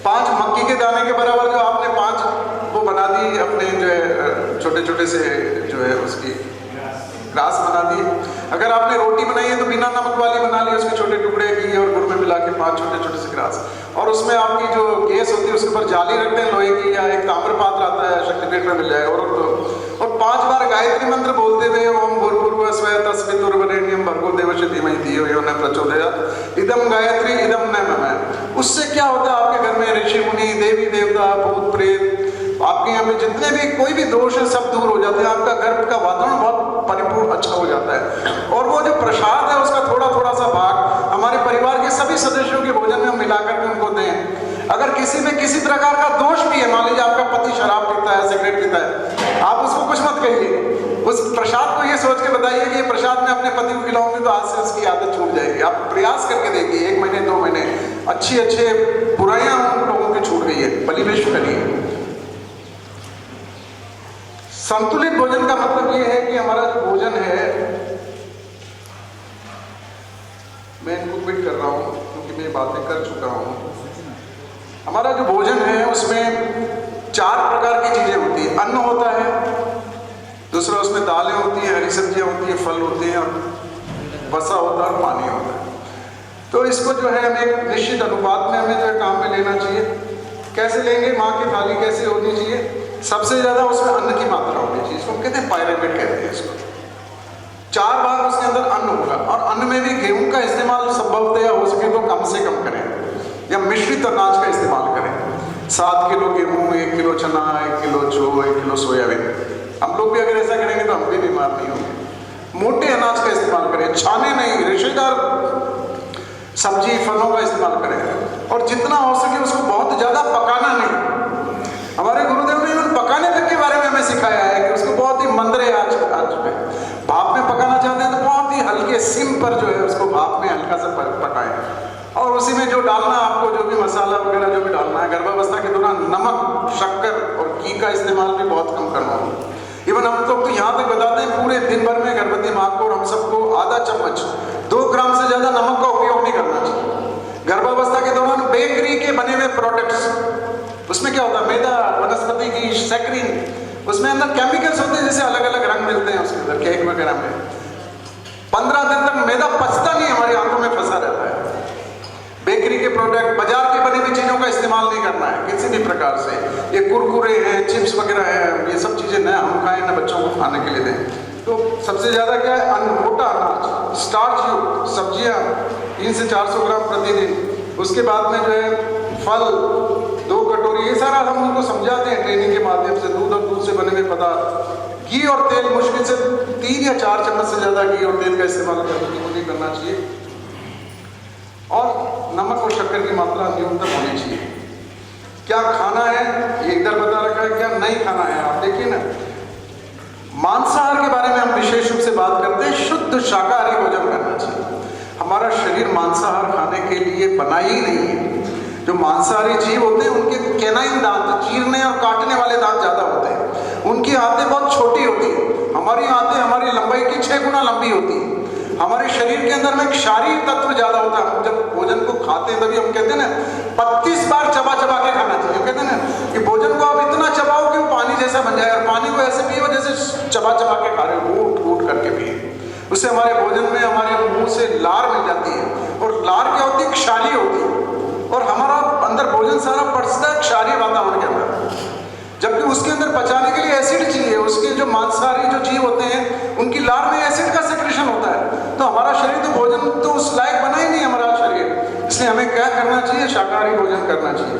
[SPEAKER 1] 5 मक्की के दाने के बराबर जो आपने 5 वो बना दी, अपने जो है छोटे छोटे से जो है उसकी ग्रास बना दिए। अगर आपने रोटी बनाई है तो बिना नमक वाली बना ली, उसके छोटे टुकड़े घी और गुड़ में मिला के 5 छोटे छोटे से ग्रास। और उसमें आपकी जो गैस होती है उसके ऊपर जाली रखते हैं लोहे की, या एक ताम्र पात्र आता है, शक्तिपीठ में मिल जाएगा। और 5 बार गायत्री मंत्र बोलते हुए ओम भूर्भुवः स्वः तस्मिन्नुर्वरेण्यं भर्गो देवस्य धीमहि धियो यो न प्रचोदयात् इदं गायत्री इदं न मम। उससे क्या होता है, आपके घर में ऋषि मुनि, देवी देवता, भूत प्रेत, आपके यहाँ में जितने भी कोई भी दोष है सब दूर हो जाते हैं। आपका घर का वातावरण बहुत परिपूर्ण अच्छा हो जाता है। और वो जो प्रसाद है उसका थोड़ा थोड़ा सा भाग हमारे परिवार के सभी सदस्यों के भोजन में हम मिलाकर के उनको दें। अगर किसी में किसी प्रकार का दोष भी है, मान लीजिए आपका पति शराब पीता है, सिगरेट पीता है, आप उसको कुछ मत कहिए। उस प्रसाद को ये सोच के बताइए कि ये प्रसाद मैं अपने पति को खिलाऊंगी तो आज से उसकी आदत छूट जाएगी। आप प्रयास करके देखिए, 1 महीने 2 महीने अच्छे बुराइयां उन लोगों की छूट गई है। बलिवेश करिए। संतुलित भोजन का मतलब ये है कि हमारा जो भोजन है, मैं इनको क्विट कर रहा हूँ क्योंकि मैं बातें कर चुका हूँ। हमारा जो भोजन है उसमें 4 प्रकार की चीजें होती है। अन्न होता है, दूसरा उसमें दालें होती हैं, हरी सब्जियां होती हैं, फल होते हैं, और वसा होता है और पानी होता है। तो इसको जो है हमें एक निश्चित अनुपात में हमें जो है काम में लेना चाहिए। कैसे लेंगे? माँ की थाली कैसे होनी चाहिए? सबसे ज्यादा उसमें अन्न की मात्रा होनी चाहिए। इसको कहते हैं पायरामिड कहते हैं इसको। 4 भाग उसके अंदर अन्न होगा, और अन्न में भी गेहूं का इस्तेमाल संभवतः हो सके तो कम से कम करें, या मिश्रित अनाज का इस्तेमाल करें। 7 किलो गेहूं, 1 किलो चना, 1 किलो जौ, 1 किलो सोयाबीन। हम लोग भी अगर ऐसा करेंगे तो हम भी बीमार नहीं होंगे। मोटे अनाज का इस्तेमाल करें, छाने नहीं, रेशेदार सब्जी फलों का इस्तेमाल करें, और जितना हो सके उसको बहुत ज्यादा पकाना नहीं। हमारे गुरुदेव ने पकाने तक के बारे में हमें सिखाया है कि उसको बहुत ही मंदरे आंच पे भाप में पकाना चाहते हैं तो बहुत ही हल्के सिम पर जो है उसको भाप में हल्का सा पकाएं, और उसी में जो डालना आपको, जो भी मसाला वगैरह जो भी डालना है। गर्भावस्था के दौरान नमक, शक्कर और घी का इस्तेमाल भी बहुत कम करना होगा। इवन हम लोग तो यहाँ तक बताते हैं पूरे दिन भर में गर्भवती माँ को और हम सबको आधा चम्मच, 2 ग्राम से ज्यादा नमक का उपयोग नहीं करना चाहिए। गर्भावस्था के दौरान बेकरी के बने हुए प्रोडक्ट्स, उसमें क्या होता है? मैदा, वनस्पति की सैकरीन, उसमें अंदर केमिकल्स होते हैं, जैसे अलग अलग रंग मिलते हैं उसके अंदर केक वगैरह में। 15 दिन तक मैदा पचता नहीं, हमारी आंखों में फंसा रहता है। बेकरी के प्रोडक्ट, बाजार की बनी हुई चीजों का इस्तेमाल नहीं करना है किसी भी प्रकार से। ये कुरकुरे हैं, चिप्स वगैरह है, ये सब चीजें न हम खाएं, न बच्चों को खाने के लिए दें। तो सबसे ज्यादा क्या है? अन्न, मोटा अनाज, स्टार्च युक्त सब्जियां 300 से 400 ग्राम प्रतिदिन। उसके बाद में जो है फल 2 कटोरी, ये सारा हम उनको समझाते हैं ट्रेनिंग के माध्यम से। दूध और दूध से बने हुए पदार्थ, घी और तेल मुश्किल से 3 या 4 चम्मच से ज्यादा घी और तेल का इस्तेमाल नहीं करना चाहिए, और नमक और शक्कर की मात्रा न्यूनतम होनी चाहिए। क्या खाना है ये इधर बता रखा है, क्या नहीं खाना है आप देखिए ना। मांसाहार के बारे में हम विशेष रूप से बात करते हैं। शुद्ध शाकाहारी भोजन करना चाहिए। हमारा शरीर मांसाहार खाने के लिए बना ही नहीं है। जो मांसाहारी जीव होते हैं उनके कैनाइन दांत, चीरने और काटने वाले दांत ज्यादा होते हैं। उनकी आंतें बहुत छोटी होती है। हमारी आंतें हमारी लंबाई की 6 गुना लंबी होती है। हमारे शरीर के अंदर में क्षारीय तत्व ज्यादा होता है। जब भोजन को खाते हैं तभी हम कहते हैं ना 25 बार चबा चबा के खाना चाहिए। कहते हैं ना कि भोजन को आप इतना चबाओ कि वो पानी जैसा बन जाए, और पानी को ऐसे पियो जैसे चबा चबा के खा रहे हो, घूट घूट करके पिए। उससे हमारे भोजन में, हमारे मुंह से लार मिल जाती है, और लार क्या होती है? क्षारीय होती है, और हमारा अंदर भोजन सारा पचता है क्षारीय वातावरण के अंदर। जबकि उसके अंदर पचाने के लिए एसिड चाहिए। उसके जो मांसाहारी जो जीव होते हैं उनकी लार में एसिड का सेक्रेशन होता है। तो हमारा शरीर तो भोजन तो उस लायक बना ही नहीं हमारा शरीर। इसलिए हमें क्या करना चाहिए? शाकाहारी भोजन करना चाहिए।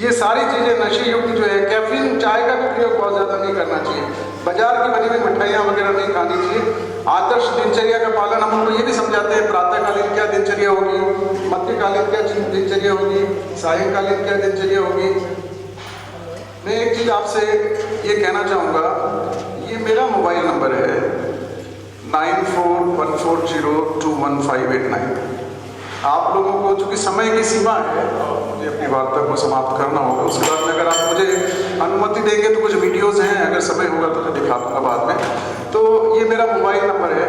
[SPEAKER 1] ये सारी चीजें नशे युक्त जो है, कैफीन, चाय का भी प्रयोग बहुत ज्यादा नहीं करना चाहिए। बाजार की बनी हुई मिठाइयाँ वगैरह नहीं खानी चाहिए। आदर्श दिनचर्या का पालन हम उनको ये भी समझाते हैं। प्रातःकालीन क्या दिनचर्या होगी, मध्यकालीन क्या दिनचर्या होगी, सायंकालीन क्या दिनचर्या होगी। मैं एक चीज आपसे ये कहना चाहूँगा, ये मेरा मोबाइल नंबर है 9414021589। आप लोगों को चूँकि समय की सीमा है, मुझे अपनी वार्ता को समाप्त करना होगा। उसके बाद में अगर आप मुझे अनुमति देंगे तो कुछ वीडियोज़ हैं, अगर समय होगा तो मैं दिखा दूँगा बाद में। तो ये मेरा मोबाइल नंबर है।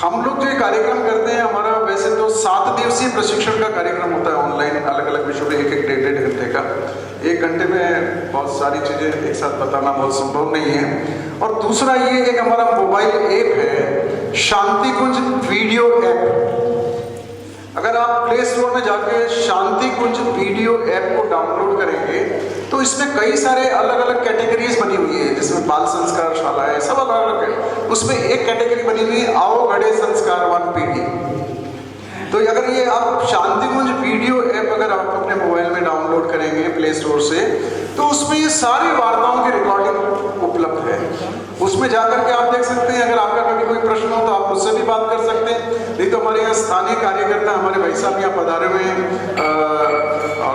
[SPEAKER 1] हम लोग जो कार्यक्रम करते हैं, हमारा वैसे तो 7 दिवसीय प्रशिक्षण का कार्यक्रम होता है ऑनलाइन, अलग अलग विषयों में 1-1, 1.5 घंटे का। 1 घंटे में बहुत सारी चीज़ें एक साथ बताना बहुत संभव नहीं है। और दूसरा ये एक हमारा मोबाइल ऐप है, शांति कुंज वीडियो ऐप। अगर आप प्ले स्टोर में जाके शांति कुंज वीडियो ऐप को डाउनलोड करेंगे तो इसमें कई सारे अलग अलग कैटेगरीज बनी हुई है, जिसमें बाल संस्कार शाला है, सब अलग अलग है। उसमें एक कैटेगरी बनी हुई है आओ गढ़े संस्कारवान पीढ़ी। तो अगर ये आप शांति कुंज वीडियो ऐप अगर आप अपने मोबाइल में डाउनलोड करेंगे प्ले स्टोर से, तो उसमें ये सारी वार्ताओं की रिकॉर्डिंग उपलब्ध है। उसमें जाकर के आप देख सकते हैं। अगर आपका कभी कोई प्रश्न हो तो आप मुझसे भी बात कर सकते हैं। नहीं तो हमारे यहाँ स्थानीय कार्यकर्ता, हमारे भाई साहब यहाँ पधारे हुए हैं,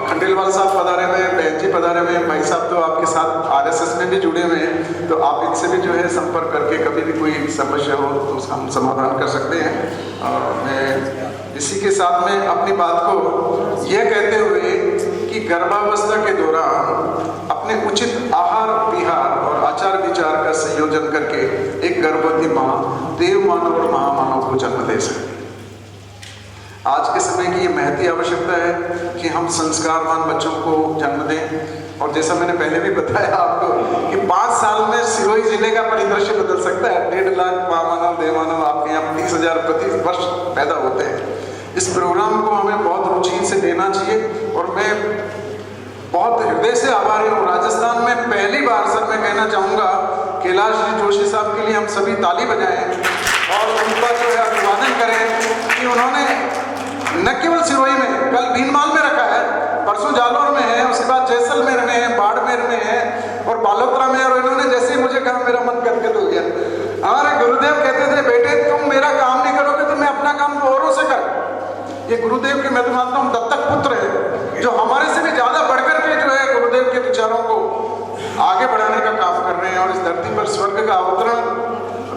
[SPEAKER 1] खंडेलवाल साहब पधारे हुए हैं, बहन जी पधारे हुए हैं। भाई साहब तो आपके साथ RSS में भी जुड़े हुए हैं, तो आप इनसे भी जो है संपर्क करके कभी भी कोई समस्या हो तो उसका हम समाधान कर सकते हैं। मैं इसी के साथ में अपनी बात को यह कहते हुए कि गर्भावस्था के दौरान अपने उचित आहार विहार और आचार विचार का संयोजन करके एक गर्भवती माँ देव मानव और महामानव को जन्म दे सकती है। आज के समय की ये महती आवश्यकता है कि हम संस्कारवान बच्चों को जन्म दें। और जैसा मैंने पहले भी बताया आपको कि 5 साल में सिरोही जिले का परिदृश्य बदल सकता है। 1.5 लाख महामानव देवमानव आपके यहाँ 30,000 प्रति वर्ष पैदा होते हैं। इस प्रोग्राम को हमें बहुत रुचि से लेना चाहिए और मैं बहुत हृदय से आभारी हूँ। राजस्थान में पहली बार सर मैं कहना चाहूँगा कैलाश जी जोशी साहब के लिए हम सभी ताली बजाएं और उनका जो है अभिवादन करें कि उन्होंने न केवल सिरोही में, कल भीनमाल में रखा है, परसों जालौर में है, उसके बाद जैसलमेर में है, बाड़मेर में है और बालोतरा में है। और इन्होंने जैसे ही मुझे कहा मेरा मन गदगद हो गया। हमारे गुरुदेव कहते थे बेटे तुम मेरा काम नहीं करोगे तो मैं अपना काम औरों से कर। ये गुरुदेव के मैं तो मानता हूँ दत्तक पुत्र है जो हमारे से भी ज्यादा बढ़कर के जो है गुरुदेव के विचारों को आगे बढ़ाने का काम कर रहे हैं। और इस धरती पर स्वर्ग का अवतरण,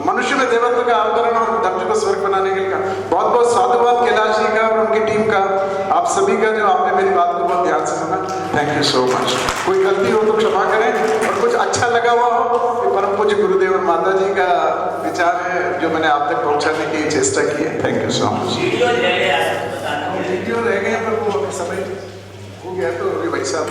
[SPEAKER 1] मनुष्य में देवत्व का अवतरण और धरती को स्वर्ग बनाने के लिए बहुत बहुत साधुवाद कैलाश जी का और उनकी टीम का, आप सभी का जो आपने मेरी बात को बहुत ध्यान से सुना। Thank you so much. कोई गलती हो तो क्षमा करें और कुछ अच्छा लगा हुआ हो तो परम पूज्य गुरुदेव और माता जी का विचार है जो मैंने आप तक पहुंचाने की चेष्टा की है। Thank you so much. Video रह गए पर वो समय हो गया तो भाई साहब